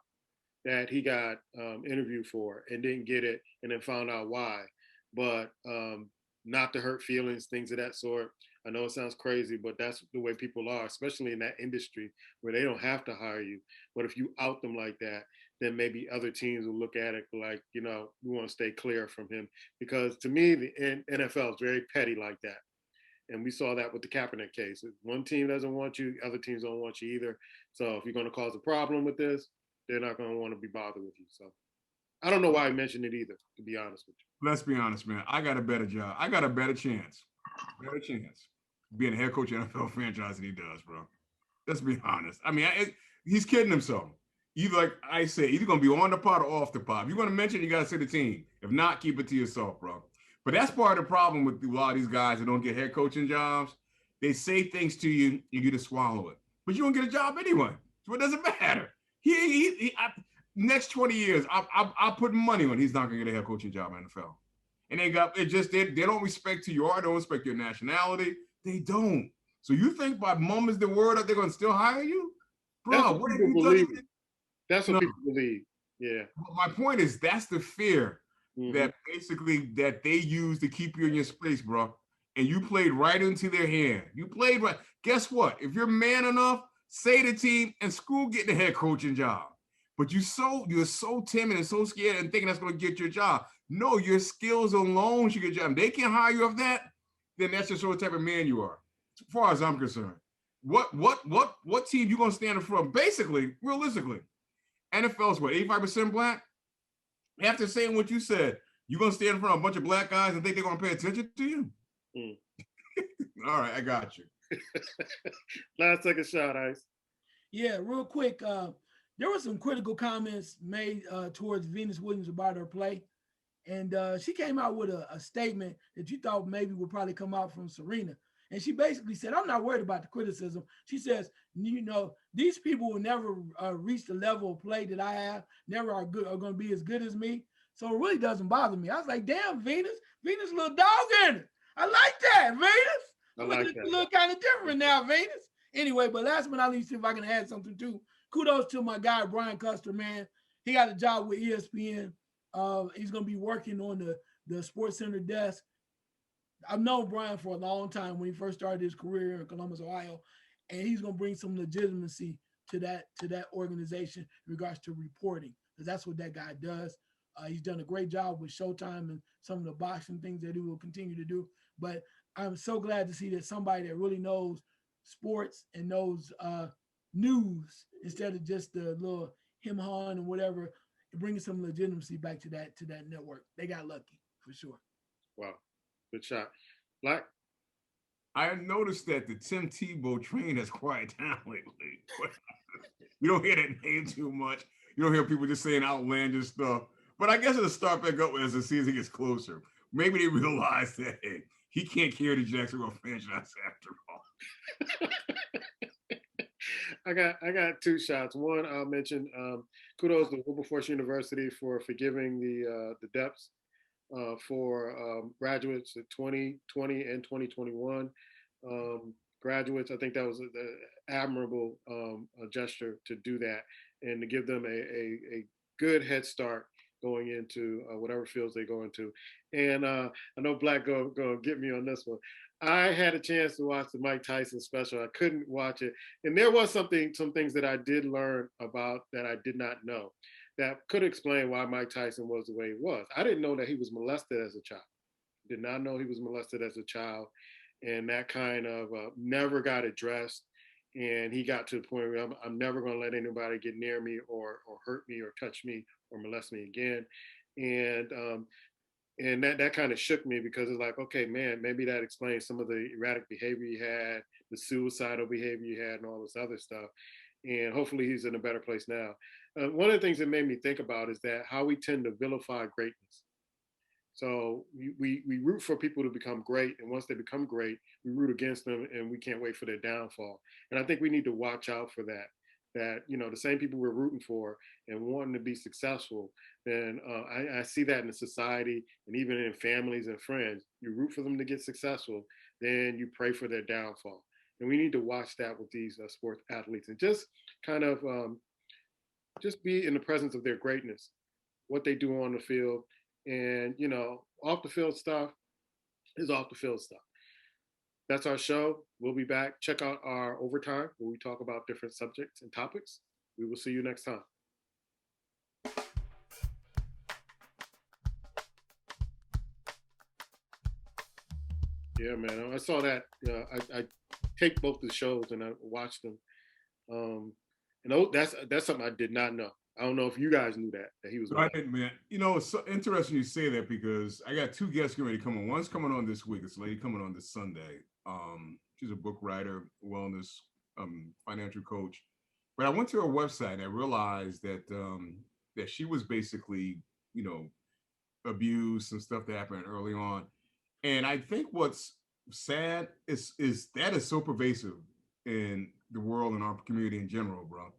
[SPEAKER 2] that he got interviewed for and didn't get it, and then found out why. But not to hurt feelings, things of that sort. I know it sounds crazy, but that's the way people are, especially in that industry where they don't have to hire you. But if you out them like that, then maybe other teams will look at it like, we want to stay clear from him. Because to me, the NFL is very petty like that. And we saw that with the Kaepernick case. If one team doesn't want you, other teams don't want you either. So if you're going to cause a problem with this, they're not going to want to be bothered with you. So I don't know why I mentioned it either, to be honest with you.
[SPEAKER 1] Let's be honest, man. I got a better job. I got a better chance being a head coach of NFL franchise than he does, bro. Let's be honest. I mean, he's kidding himself. Either, like I say, either going to be on the pot or off the pot. If you want to mention, you got to say the team. If not, keep it to yourself, bro. But that's part of the problem with a lot of these guys that don't get head coaching jobs. They say things to you, and you just swallow it. But you don't get a job anyway. So it doesn't matter. Next 20 years, I'll put money on he's not going to get a head coaching job in the NFL. And they don't respect who you are. They don't respect your nationality. They don't. So you think by mum is the word that they're going to still hire you? Bro, what have you
[SPEAKER 2] believe? That's what people believe. Yeah.
[SPEAKER 1] My point is that's the fear that basically that they use to keep you in your space, bro. And you played right into their hand. You played right. Guess what? If you're man enough, say the team and screw getting a head coaching job. But you're so timid and so scared and thinking that's going to get your job. No, your skills alone should get your job. They can't hire you off that, then that's just what type of man you are. As far as I'm concerned. What team you going to stand in front of? Basically, realistically, NFL's what, 85% black? After saying what you said, you're going to stand in front of a bunch of black guys and think they're going to pay attention to you? All right, I got you.
[SPEAKER 2] Last second shot, Ice.
[SPEAKER 3] Yeah, real quick. There were some critical comments made towards Venus Williams about her play. And she came out with a statement that you thought maybe would probably come out from Serena. And she basically said, I'm not worried about the criticism. She says, these people will never reach the level of play that I have, never are going to be as good as me. So it really doesn't bother me. I was like, damn, Venus a little dog in it. I like that, Venus.
[SPEAKER 2] I like that.
[SPEAKER 3] You look kind of different now, Venus. Anyway, but last but not least, if I can add something too, kudos to my guy, Brian Custer, man. He got a job with ESPN. He's going to be working on the Sports Center desk. I've known Brian for a long time when he first started his career in Columbus, Ohio, and he's going to bring some legitimacy to that organization in regards to reporting, because that's what that guy does. He's done a great job with Showtime and some of the boxing things that he will continue to do. But I'm so glad to see that somebody that really knows sports and knows news instead of just the little him-hawing and whatever, bringing some legitimacy back to that network. They got lucky for sure.
[SPEAKER 2] Wow, good shot. Black.
[SPEAKER 1] I noticed that the Tim Tebow train has quiet down lately. You don't hear that name too much. You don't hear people just saying outlandish stuff. But I guess it'll start back up as the season gets closer. Maybe they realize that he can't carry the Jacksonville franchise after all.
[SPEAKER 2] I got two shots. One, I'll mention kudos to Wilberforce University for forgiving the depths for graduates of 2020 and 2021 graduates. I think that was an admirable gesture to do that and to give them a good head start going into whatever fields they go into. And I know Black going to get me on this one. I had a chance to watch the Mike Tyson special. I couldn't watch it. And there was some things that I did learn about that I did not know that could explain why Mike Tyson was the way he was. I didn't know that he was molested as a child. Did not know he was molested as a child. And that kind of never got addressed. And he got to the point where I'm never going to let anybody get near me or hurt me or touch me or molest me again. And that kind of shook me because it's like, okay, man, maybe that explains some of the erratic behavior he had, the suicidal behavior he had, and all this other stuff. And hopefully he's in a better place now. One of the things that made me think about is that how we tend to vilify greatness. So we root for people to become great, and once they become great, we root against them, and we can't wait for their downfall. And I think we need to watch out for that that, you know, the same people we're rooting for and wanting to be successful, then I see that in the society and even in families and friends. You root for them to get successful, then you pray for their downfall. And we need to watch that with these sports athletes and just kind of just be in the presence of their greatness, what they do on the field, and you know, off the field stuff is off the field stuff. That's our show. We'll be back. Check out our overtime where we talk about different subjects and topics. We will see you next time. Yeah, man. I saw that. I taped both the shows and I watched them. That's something I did not know. I don't know if you guys knew that he was.
[SPEAKER 1] I didn't, man. You know, it's so interesting you say that because I got two guests getting ready to come on. One's coming on this week. It's a lady coming on this Sunday. She's a book writer, wellness, financial coach. But I went to her website and I realized that that she was basically, you know, abused and stuff that happened early on. And I think what's sad is that is so pervasive in the world and our community in general, bro.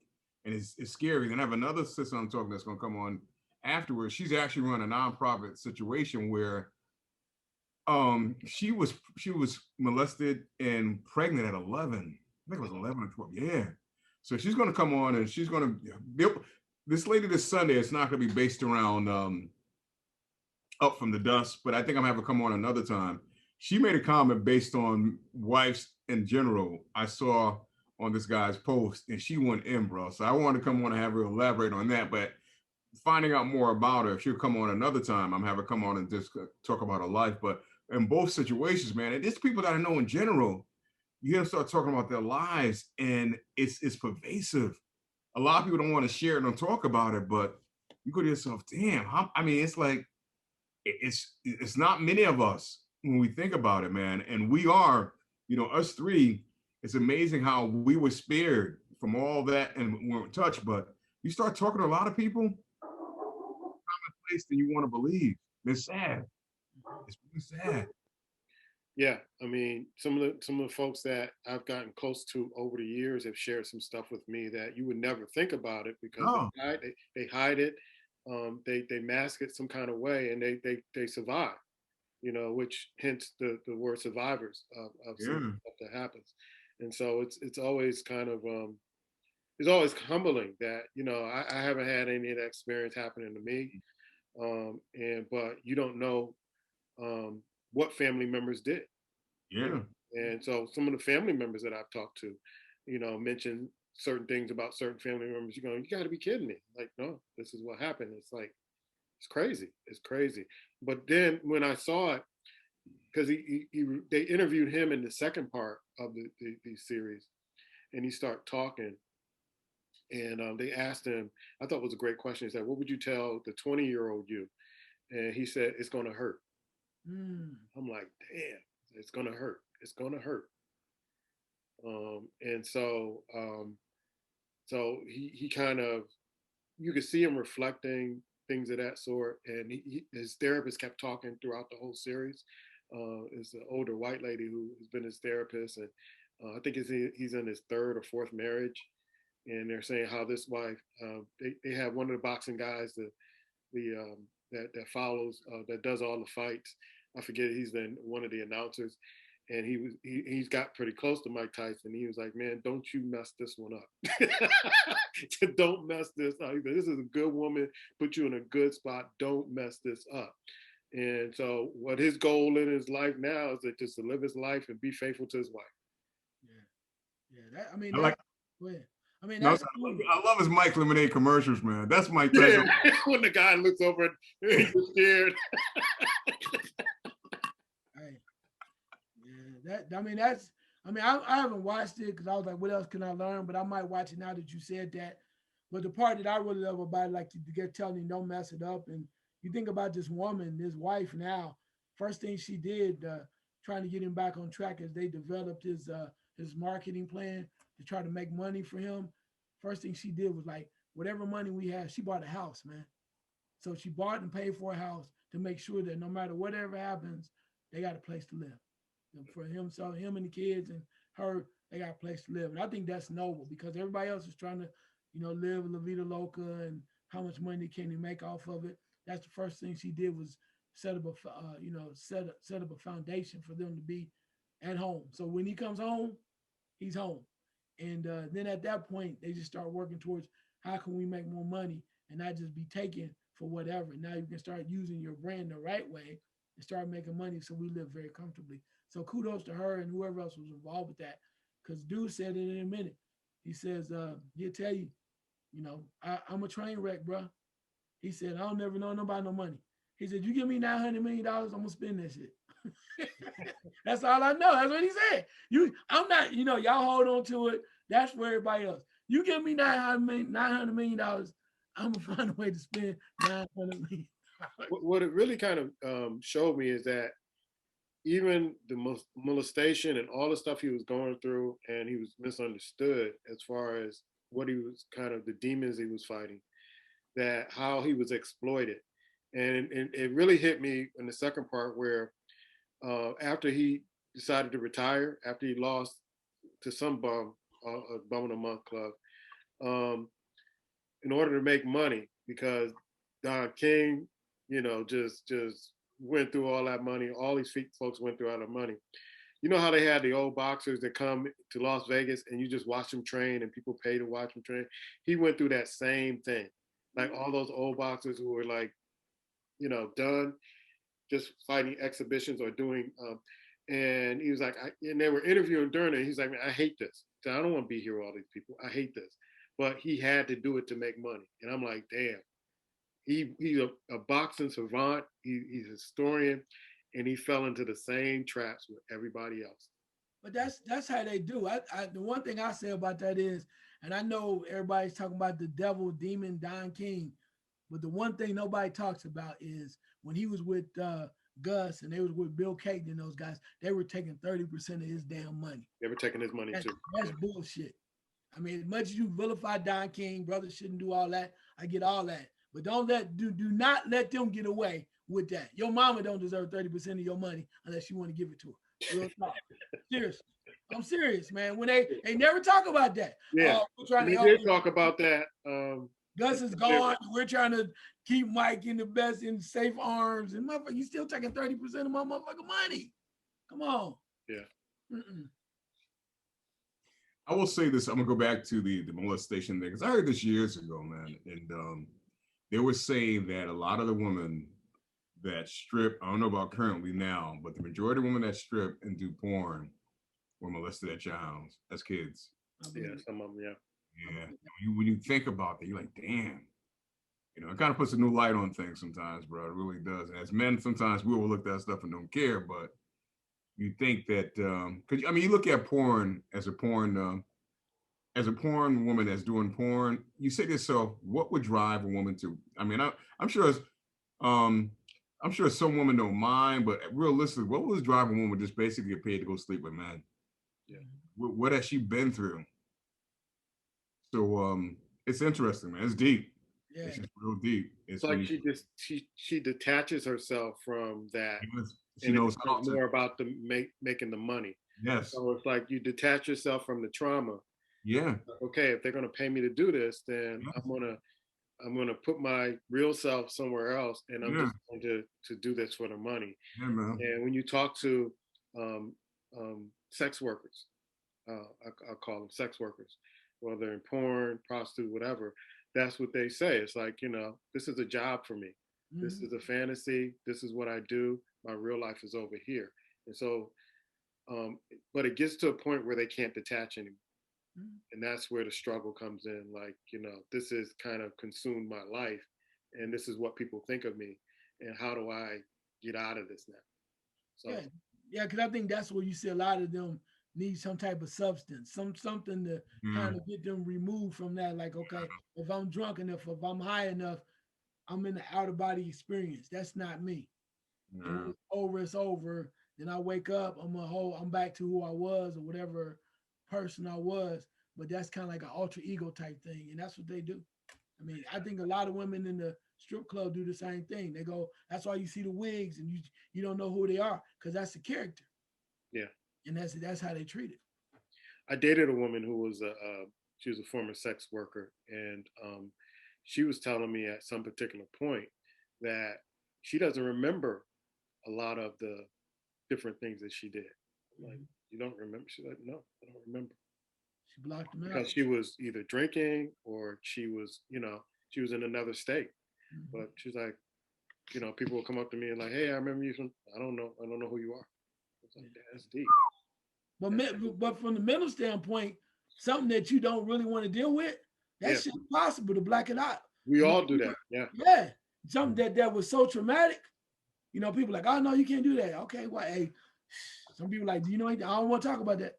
[SPEAKER 1] And it's scary. Then I have another sister I'm talking that's gonna come on afterwards. She's actually run a nonprofit situation where she was molested and pregnant at 11. I think it was 11 or 12. Yeah. So she's gonna come on and she's gonna build this lady this Sunday. It's not gonna be based around Up from the Dust, but I think I'm gonna have her come on another time. She made a comment based on wives in general. I saw on this guy's post, and she went in, bro. So I wanted to come on and have her elaborate on that. But finding out more about her, if she'll come on another time, I'm have her come on and just talk about her life. But in both situations, man, and it's people that I know in general. You gotta start talking about their lives, and it's pervasive. A lot of people don't want to share it and talk about it, but you go to yourself, damn. I mean, it's like it's not many of us when we think about it, man. And we are, you know, us three. It's amazing how we were spared from all that and weren't touched. But you start talking to a lot of people, commonplace than you want to believe. It's sad. It's really sad.
[SPEAKER 2] Yeah, I mean, some of the folks that I've gotten close to over the years have shared some stuff with me that you would never think about it because
[SPEAKER 1] No.
[SPEAKER 2] they hide it, they mask it some kind of way, and they survive. You know, which hence the word survivors of some stuff that happens. And so it's always kind of it's always humbling that, you know, I haven't had any of that experience happening to me, and but you don't know what family members did.
[SPEAKER 1] Yeah.
[SPEAKER 2] And so some of the family members that I've talked to, you know, mention certain things about certain family members. You go, you got to be kidding me! Like, no, this is what happened. It's like it's crazy. It's crazy. But then when I saw it, because they interviewed him in the second part of the series, and he started talking, and they asked him. I thought it was a great question. He said, "What would you tell the 20-year-old you?" And he said, "It's going to hurt." I'm like, "Damn, it's going to hurt. It's going to hurt." And so he kind of, you could see him reflecting things of that sort, and his therapist kept talking throughout the whole series. Is an older white lady who has been his therapist, and I think he's in his third or fourth marriage, and they're saying how this wife, they have one of the boxing guys that follows that does all the fights. I forget, he's one of the announcers, and he's got pretty close to Mike Tyson. He was like, "Man, don't you mess this one up. Don't mess this up. This is a good woman, put you in a good spot. Don't mess this up." And so what his goal in his life now is just to live his life and be faithful to his wife.
[SPEAKER 3] Yeah. I mean,
[SPEAKER 1] I like.
[SPEAKER 3] I mean,
[SPEAKER 1] No,
[SPEAKER 3] that's cool.
[SPEAKER 1] I love his Mike Lemonade commercials, man. That's Mike Tyson.
[SPEAKER 2] Yeah. When the guy looks over and he's scared.
[SPEAKER 3] Hey, yeah, I haven't watched it because I was like, what else can I learn? But I might watch it now that you said that. But the part that I really love about it, like to get telling you, don't mess it up. And you think about this woman, this wife now, first thing she did, trying to get him back on track as they developed his marketing plan to try to make money for him. First thing she did was like, whatever money we had, she bought a house, man. So she bought and paid for a house to make sure that no matter whatever happens, they got a place to live. And for him, so him and the kids and her, they got a place to live. And I think that's noble because everybody else is trying to, live La Vida Loca and how much money can they make off of it. That's the first thing she did was set up set up a foundation for them to be at home. So when he comes home, he's home. And then at that point, they just start working towards how can we make more money and not just be taken for whatever. Now you can start using your brand the right way and start making money so we live very comfortably. So kudos to her and whoever else was involved with that. Because dude said it in a minute. He says, he'll tell you, I'm a train wreck, bro. He said, I don't never know nobody no money. He said, you give me $900 million, I'm gonna spend that shit. That's all I know. That's what he said. I'm not, y'all hold on to it. That's for everybody else. You give me $900 million, I'm gonna find a way to spend $900 million.
[SPEAKER 2] What it really kind of showed me is that even the molestation and all the stuff he was going through, and he was misunderstood as far as what he was kind of the demons he was fighting, that how he was exploited. And it really hit me in the second part where after he decided to retire, after he lost to some bum, a bum in a month club, in order to make money, because Don King, just went through all that money. All these folks went through all that money. You know how they had the old boxers that come to Las Vegas and you just watch them train and people pay to watch them train? He went through that same thing. Like all those old boxers who were like, done just fighting exhibitions or doing, and he was like, and they were interviewing during it. He's like, man, I hate this. So I don't want to be here with all these people. I hate this. But he had to do it to make money. And I'm like, damn. He's a boxing savant. He's a historian, and he fell into the same traps with everybody else.
[SPEAKER 3] But that's how they do. The one thing I say about that is, and I know everybody's talking about the devil, demon, Don King, but the one thing nobody talks about is when he was with Gus and they was with Bill Cayton and those guys, they were taking 30% of his damn money.
[SPEAKER 2] They were taking his money too.
[SPEAKER 3] That's bullshit. I mean, as much as you vilify Don King, brothers shouldn't do all that. I get all that. But do not let them get away with that. Your mama don't deserve 30% of your money unless you want to give it to her. Real talk. Seriously. I'm serious, man. When they never talk about that.
[SPEAKER 2] Yeah.
[SPEAKER 3] We're trying
[SPEAKER 2] to
[SPEAKER 3] help
[SPEAKER 2] talk about that.
[SPEAKER 3] Gus is gone. We're trying to keep Mike in the best in safe arms. And motherfucker, you still taking 30% of my motherfucking money. Come on.
[SPEAKER 2] Yeah.
[SPEAKER 3] Mm-mm.
[SPEAKER 1] I will say this. I'm gonna go back to the molestation thing because I heard this years ago, man, and they were saying that a lot of the women that strip, I don't know about currently now, but the majority of women that strip and do porn were molested at your house as kids.
[SPEAKER 2] Yeah, some of them, yeah.
[SPEAKER 1] Yeah. When you think about that, you're like, damn. It kind of puts a new light on things sometimes, bro. It really does. And as men, sometimes we overlook that stuff and don't care, but you think that, because you look at porn as a porn woman that's doing porn, you say to yourself, what would drive a woman to? I'm sure some women don't mind, but realistically, what would drive a woman just basically get paid to go sleep with men?
[SPEAKER 2] Yeah.
[SPEAKER 1] What has she been through? So it's interesting, man. It's deep.
[SPEAKER 3] Yeah.
[SPEAKER 1] It's just real deep.
[SPEAKER 2] It's like she detaches herself from that.
[SPEAKER 1] She knows
[SPEAKER 2] more about the making the money.
[SPEAKER 1] Yes.
[SPEAKER 2] So it's like you detach yourself from the trauma.
[SPEAKER 1] Yeah.
[SPEAKER 2] Okay, if they're gonna pay me to do this, then I'm gonna put my real self somewhere else, and I'm just going to do this for the money.
[SPEAKER 1] Yeah, man.
[SPEAKER 2] And when you talk to sex workers, I call them sex workers, whether in porn, prostitute, whatever, that's what they say. It's like, this is a job for me. Mm-hmm. This is a fantasy. This is what I do. My real life is over here. And so, but it gets to a point where they can't detach anymore. Mm-hmm. And that's where the struggle comes in. Like, this is kind of consumed my life, and this is what people think of me. And how do I get out of this now? So,
[SPEAKER 3] yeah, because I think that's where you see a lot of them need some type of substance, something to kind of get them removed from that. Like, okay, if I'm drunk enough, if I'm high enough, I'm in the out of body experience. That's not me. And when it's over. Then I wake up, I'm back to who I was or whatever person I was. But that's kind of like an alter ego type thing, and that's what they do. I think a lot of women in the strip club do the same thing. They go, that's why you see the wigs and you don't know who they are because that's the character.
[SPEAKER 2] Yeah.
[SPEAKER 3] And that's how they treat it.
[SPEAKER 2] I dated a woman who was she was a former sex worker, and she was telling me at some particular point that she doesn't remember a lot of the different things that she did. I'm like, you don't remember? She's like, no, I don't remember.
[SPEAKER 3] She blocked him out.
[SPEAKER 2] Because she was either drinking or she was, she was in another state. But she's like, people will come up to me and like, hey, I remember you from, I don't know who you are. It's like, that's deep.
[SPEAKER 3] But from the mental standpoint, something that you don't really want to deal with, that's possible to black it out.
[SPEAKER 2] We all do that. Yeah.
[SPEAKER 3] Yeah. Something that was so traumatic. People like, oh no, you can't do that. Okay, well, hey, some people like, do you know anything? I don't want to talk about that.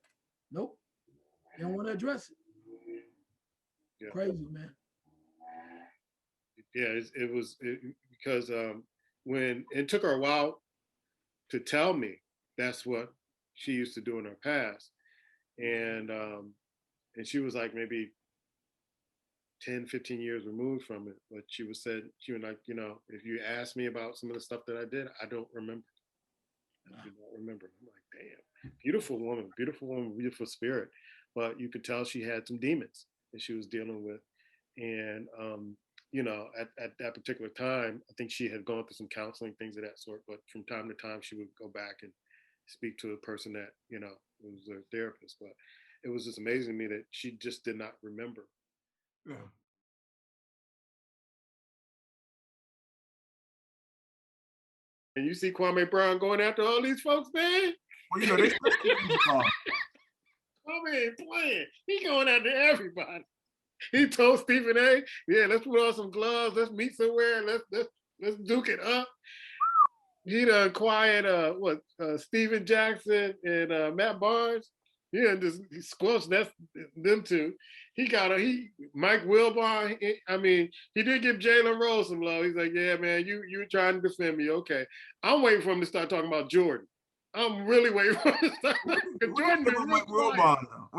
[SPEAKER 3] Nope. They don't want to address it. Yeah. Crazy, man.
[SPEAKER 2] Yeah, it was because when it took her a while to tell me that's what she used to do in her past, and she was like maybe 10, 15 years removed from it, but she was like, if you ask me about some of the stuff that I did, I don't remember. I do not remember. I'm like, damn, beautiful woman, beautiful spirit, but you could tell she had some demons that she was dealing with, and at that particular time, I think she had gone through some counseling, things of that sort, but from time to time she would go back and speak to a person that, was their therapist. But it was just amazing to me that she just did not remember.
[SPEAKER 1] Yeah.
[SPEAKER 2] And you see Kwame Brown going after all these folks, man?
[SPEAKER 1] Well, they
[SPEAKER 2] Kwame ain't playing. He going after everybody. He told Stephen A, yeah, let's put on some gloves, let's meet somewhere, and let's duke it up. He done quiet Steven Jackson and Matt Barnes. He done just squelched them two. He got Mike Wilbon. He did give Jalen Rose some love. He's like, yeah, man, you trying to defend me. Okay. I'm waiting for him to start talking about Jordan. I'm really waiting for him to start.
[SPEAKER 1] What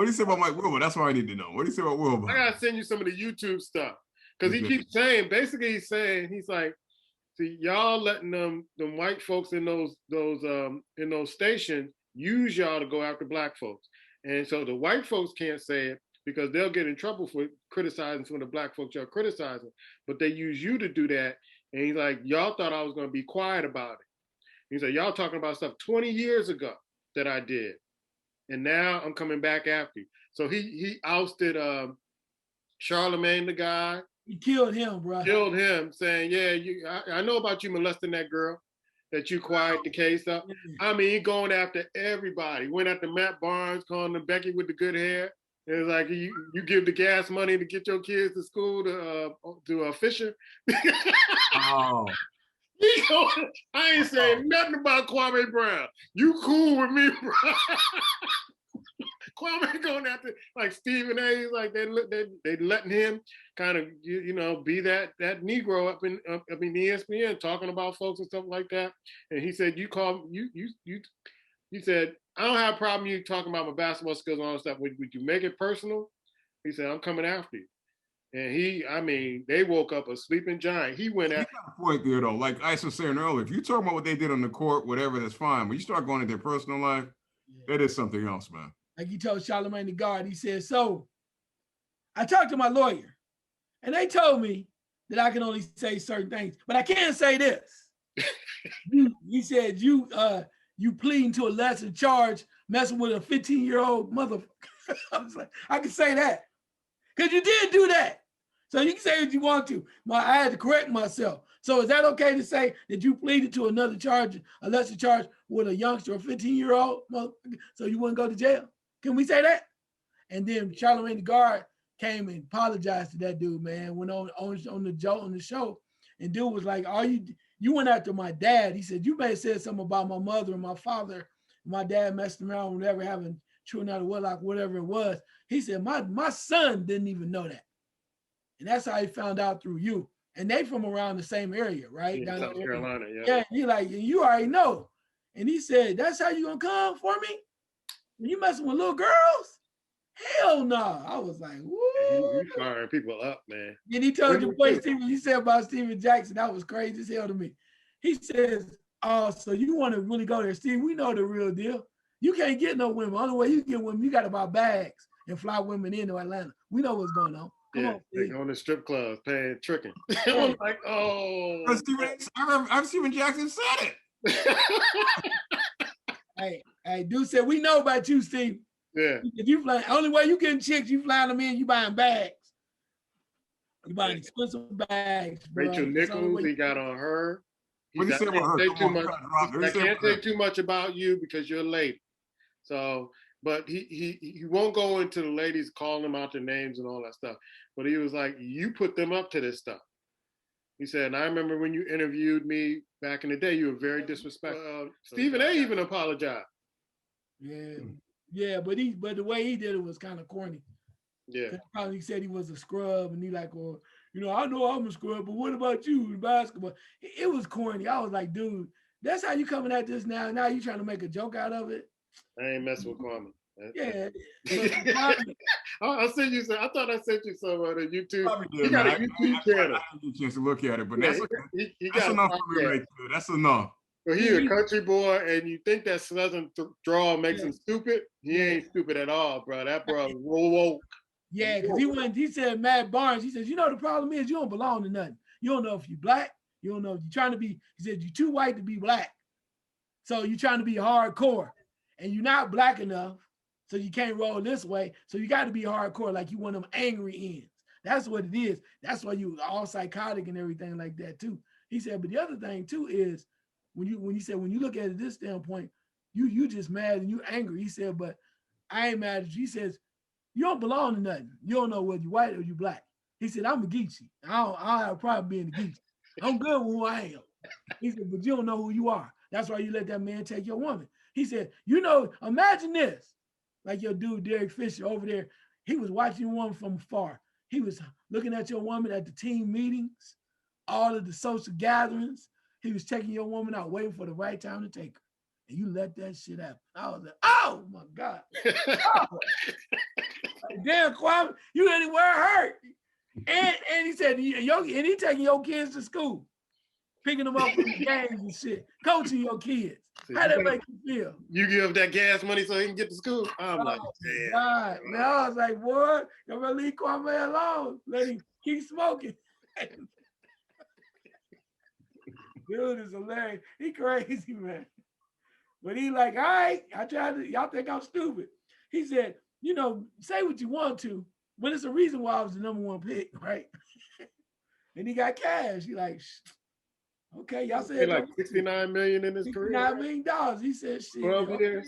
[SPEAKER 1] do you say about Mike Wilbon? That's what I need to know. What do you say about Wilbon?
[SPEAKER 2] I gotta send you some of the YouTube stuff. Because he keeps saying, basically he's like, see, y'all letting them white folks in those stations use y'all to go after black folks. And so the white folks can't say it because they'll get in trouble for criticizing some of the black folks y'all criticizing. But they use you to do that. And he's like, y'all thought I was gonna be quiet about it. He's like, y'all talking about stuff 20 years ago that I did. And now I'm coming back after you. So he ousted Charlemagne the guy.
[SPEAKER 3] He killed him, bro.
[SPEAKER 2] Killed him, saying, yeah, I know about you molesting that girl, that you quiet the case up. He going after everybody. Went after Matt Barnes, calling him Becky with the good hair. It was like, you give the gas money to get your kids to school to Fisher.
[SPEAKER 1] Oh.
[SPEAKER 2] I ain't saying nothing about Kwame Brown. You cool with me, bro? Kwame going after like Stephen A. Like they letting him kind of be that Negro up in ESPN talking about folks and stuff like that. And he said, you said, I don't have a problem you talking about my basketball skills and all that stuff. Would you make it personal? He said, I'm coming after you. And they woke up a sleeping giant. He went after.
[SPEAKER 1] Got a point there though. Like I was saying earlier, if you talk about what they did on the court, whatever, that's fine. When you start going into their personal life, that is something else, man.
[SPEAKER 3] Like he told Charlemagne the guard, he said, so I talked to my lawyer and they told me that I can only say certain things, but I can't say this. He said, you pleading to a lesser charge, messing with a 15-year-old motherfucker. I was like, I can say that. Because you did do that. So you can say what you want to. I had to correct myself. So is that okay to say that you pleaded to another charge, a lesser charge with a youngster, a 15-year-old motherfucker, so you wouldn't go to jail? Can we say that? And then Charlemagne the guard came and apologized to that dude, man. Went on the show, and dude was like, you went after my dad. He said, you may have said something about my mother and my father. My dad messed around with never having children out of wedlock, whatever it was. He said, my son didn't even know that. And that's how he found out through you. And they from around the same area, right?
[SPEAKER 2] Yeah, South Carolina, yeah.
[SPEAKER 3] Yeah, he like, you already know. And he said, that's how you gonna come for me? When you messing with little girls? Hell no. I was like, woo.
[SPEAKER 2] He's firing people up, man.
[SPEAKER 3] And he told your boy Steven, he said about Steven Jackson, that was crazy as hell to me. He says, oh, so you want to really go there, Steve? We know the real deal. You can't get no women. Only way you get women, you got to buy bags and fly women into Atlanta. We know what's going on. Come on,
[SPEAKER 2] they go to strip clubs, paying, tricking. I'm like, oh.
[SPEAKER 1] I've seen when Jackson said
[SPEAKER 3] it. Hey, dude said, we know about you, Steve.
[SPEAKER 2] Yeah.
[SPEAKER 3] If you fly, only way you getting chicks, you flying them in, you buying bags. You buying expensive bags.
[SPEAKER 2] Rachel Nichols, he got on her.
[SPEAKER 1] What do you say about her?
[SPEAKER 2] I can't say too much about you because you're a lady. So, but he won't go into the ladies calling them out their names and all that stuff. But he was like, you put them up to this stuff. He said, and I remember when you interviewed me back in the day, you were very disrespectful. Stephen A. even apologized.
[SPEAKER 3] Yeah, but the way he did it was kind of corny.
[SPEAKER 2] Yeah.
[SPEAKER 3] Probably said he was a scrub, and he like, well, I know I'm a scrub, but what about you in basketball? It was corny. I was like, dude, that's how you coming at this now. Now you trying to make a joke out of it.
[SPEAKER 2] I ain't messing with Kwame.
[SPEAKER 3] Yeah.
[SPEAKER 2] I sent you some. I thought I sent you some on YouTube.
[SPEAKER 1] He
[SPEAKER 2] got a YouTube channel.
[SPEAKER 1] I didn't get a chance to look at it, but
[SPEAKER 2] Yeah,
[SPEAKER 1] that's enough for me right there. That's enough.
[SPEAKER 2] So he's a country boy, and you think that Southern draw makes him stupid? He ain't stupid at all, bro. That bro is woke.
[SPEAKER 3] Yeah, because he said, Matt Barnes, he says, the problem is you don't belong to nothing. You don't know if you're black. You don't know if you're trying to be, he said, you're too white to be black. So you're trying to be hardcore. And you're not black enough, so you can't roll this way. So you got to be hardcore, like you one of them angry ends. That's what it is. That's why you all psychotic and everything like that too. He said, but the other thing too is when you look at it this standpoint, you just mad and you angry. He said, but I ain't mad at you. He says, you don't belong to nothing. You don't know whether you white or you black. He said, I'm a Geechee. I don't have a problem being a Geechee. I'm good with who I am. He said, but you don't know who you are. That's why you let that man take your woman. He said, imagine this. Like your dude, Derek Fisher over there, he was watching your woman from afar. He was looking at your woman at the team meetings, all of the social gatherings. He was checking your woman out, waiting for the right time to take her. And you let that shit happen. I was like, oh my God. Oh. Like, damn, Kwame, you anywhere hurt. And he said, and he taking your kids to school, picking them up from the games and shit, coaching your kids. How that make you feel?
[SPEAKER 2] You give that gas money so he can get to school? I'm like, damn.
[SPEAKER 3] God. Man, I was like, boy, you better leave Kwame alone. Let him keep smoking. Dude is hilarious. He crazy, man. But he like, all right, y'all think I'm stupid. He said, say what you want to, but it's a reason why I was the #1 pick, right? And he got cash. He like, okay, y'all said
[SPEAKER 2] like $69 million in his career.
[SPEAKER 3] $69 million. He said, shit. Okay.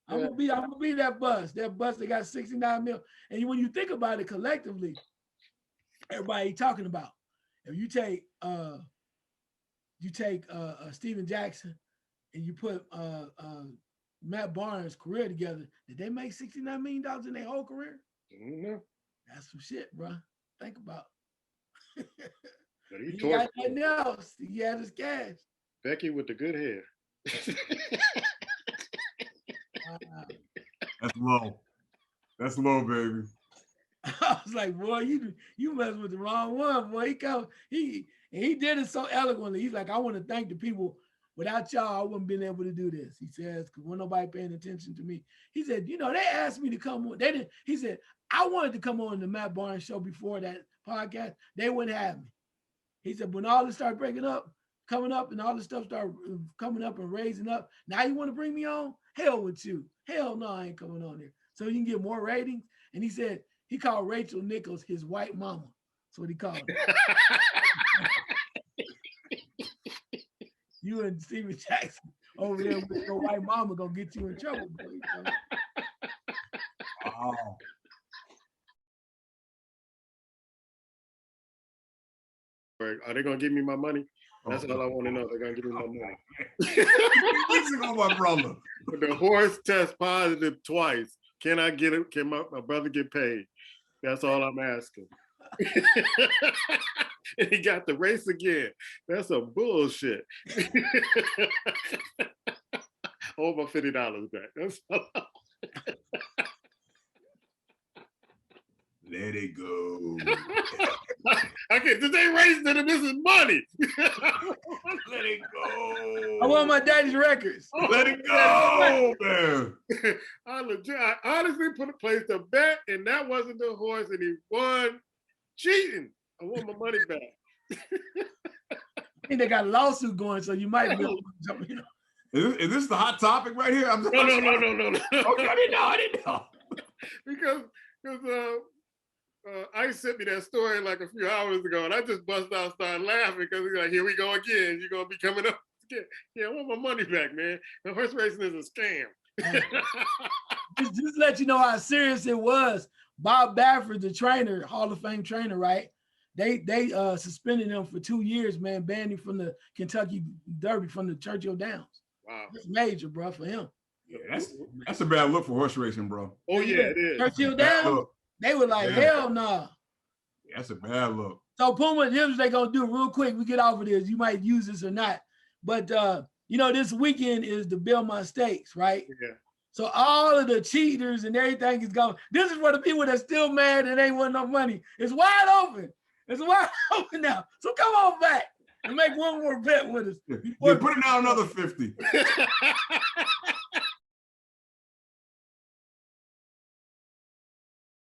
[SPEAKER 3] I'm gonna be that bus. That bus that got $69 million. And when you think about it collectively, everybody talking about, if you take Steven Jackson and you put Matt Barnes' career together, did they make $69 million in their whole career?
[SPEAKER 2] No.
[SPEAKER 3] That's some shit, bro. Think about it.
[SPEAKER 2] But
[SPEAKER 3] he got nothing else. He had his cash.
[SPEAKER 2] Becky with the good hair.
[SPEAKER 1] That's low. That's low, baby.
[SPEAKER 3] I was like, boy, you messing with the wrong one, boy. He did it so eloquently. He's like, I want to thank the people. Without y'all, I wouldn't been able to do this. He says, because when nobody paying attention to me. He said, they asked me to come on. They didn't. He said, I wanted to come on the Matt Barnes show before that podcast. They wouldn't have me. He said, when all this started coming up, and all this stuff started coming up and raising up, now you want to bring me on? Hell with you. Hell no, I ain't coming on there. So you can get more ratings. And he said, he called Rachel Nichols his white mama. That's what he called her. You and Steven Jackson over there with your white mama gonna get you in trouble, boy.
[SPEAKER 1] Oh.
[SPEAKER 2] Are they gonna give me my money? That's all I want to know. They're gonna give me my money.
[SPEAKER 1] Listen on my brother.
[SPEAKER 2] The horse test positive twice. Can I get it? Can my brother get paid? That's all I'm asking. And he got the race again. That's some bullshit. Hold my $50 back. That's all.
[SPEAKER 1] Let it go.
[SPEAKER 2] Okay, this ain't racing to them. This is money.
[SPEAKER 1] Let it go.
[SPEAKER 3] I want my daddy's records.
[SPEAKER 1] Let it go, man.
[SPEAKER 2] I honestly placed a bet, and that wasn't the horse, and he won cheating. I want my money back.
[SPEAKER 3] I think they got a lawsuit going, so you might be able to, you know.
[SPEAKER 1] Is this the hot topic right here?
[SPEAKER 2] No.
[SPEAKER 1] Okay, I didn't know.
[SPEAKER 2] because Ice sent me that story like a few hours ago, and I just busted out, started laughing because he's like, "Here we go again. You're gonna be coming up again." Yeah, I want my money back, man. The horse racing is a scam.
[SPEAKER 3] just let you know how serious it was. Bob Baffert, the trainer, Hall of Fame trainer, right? They suspended him for 2 years, man, banned him from the Kentucky Derby, from the Churchill Downs.
[SPEAKER 2] Wow,
[SPEAKER 3] it's major, bro, for him.
[SPEAKER 1] Yeah, that's a bad look for horse racing, bro.
[SPEAKER 2] Oh yeah, it is.
[SPEAKER 3] Churchill Downs, they were like, hell no. Nah.
[SPEAKER 1] Yeah, that's a bad look.
[SPEAKER 3] So Puma, here's what they gonna do real quick. We get off of this. You might use this or not, but you know, this weekend is the Belmont Stakes, right?
[SPEAKER 2] Yeah.
[SPEAKER 3] So all of the cheaters and everything is going. This is for the people that's still mad and ain't want no money. It's wide open. It's wide open now. So come on back and make one more bet with us.
[SPEAKER 1] Yeah, put it down another 50.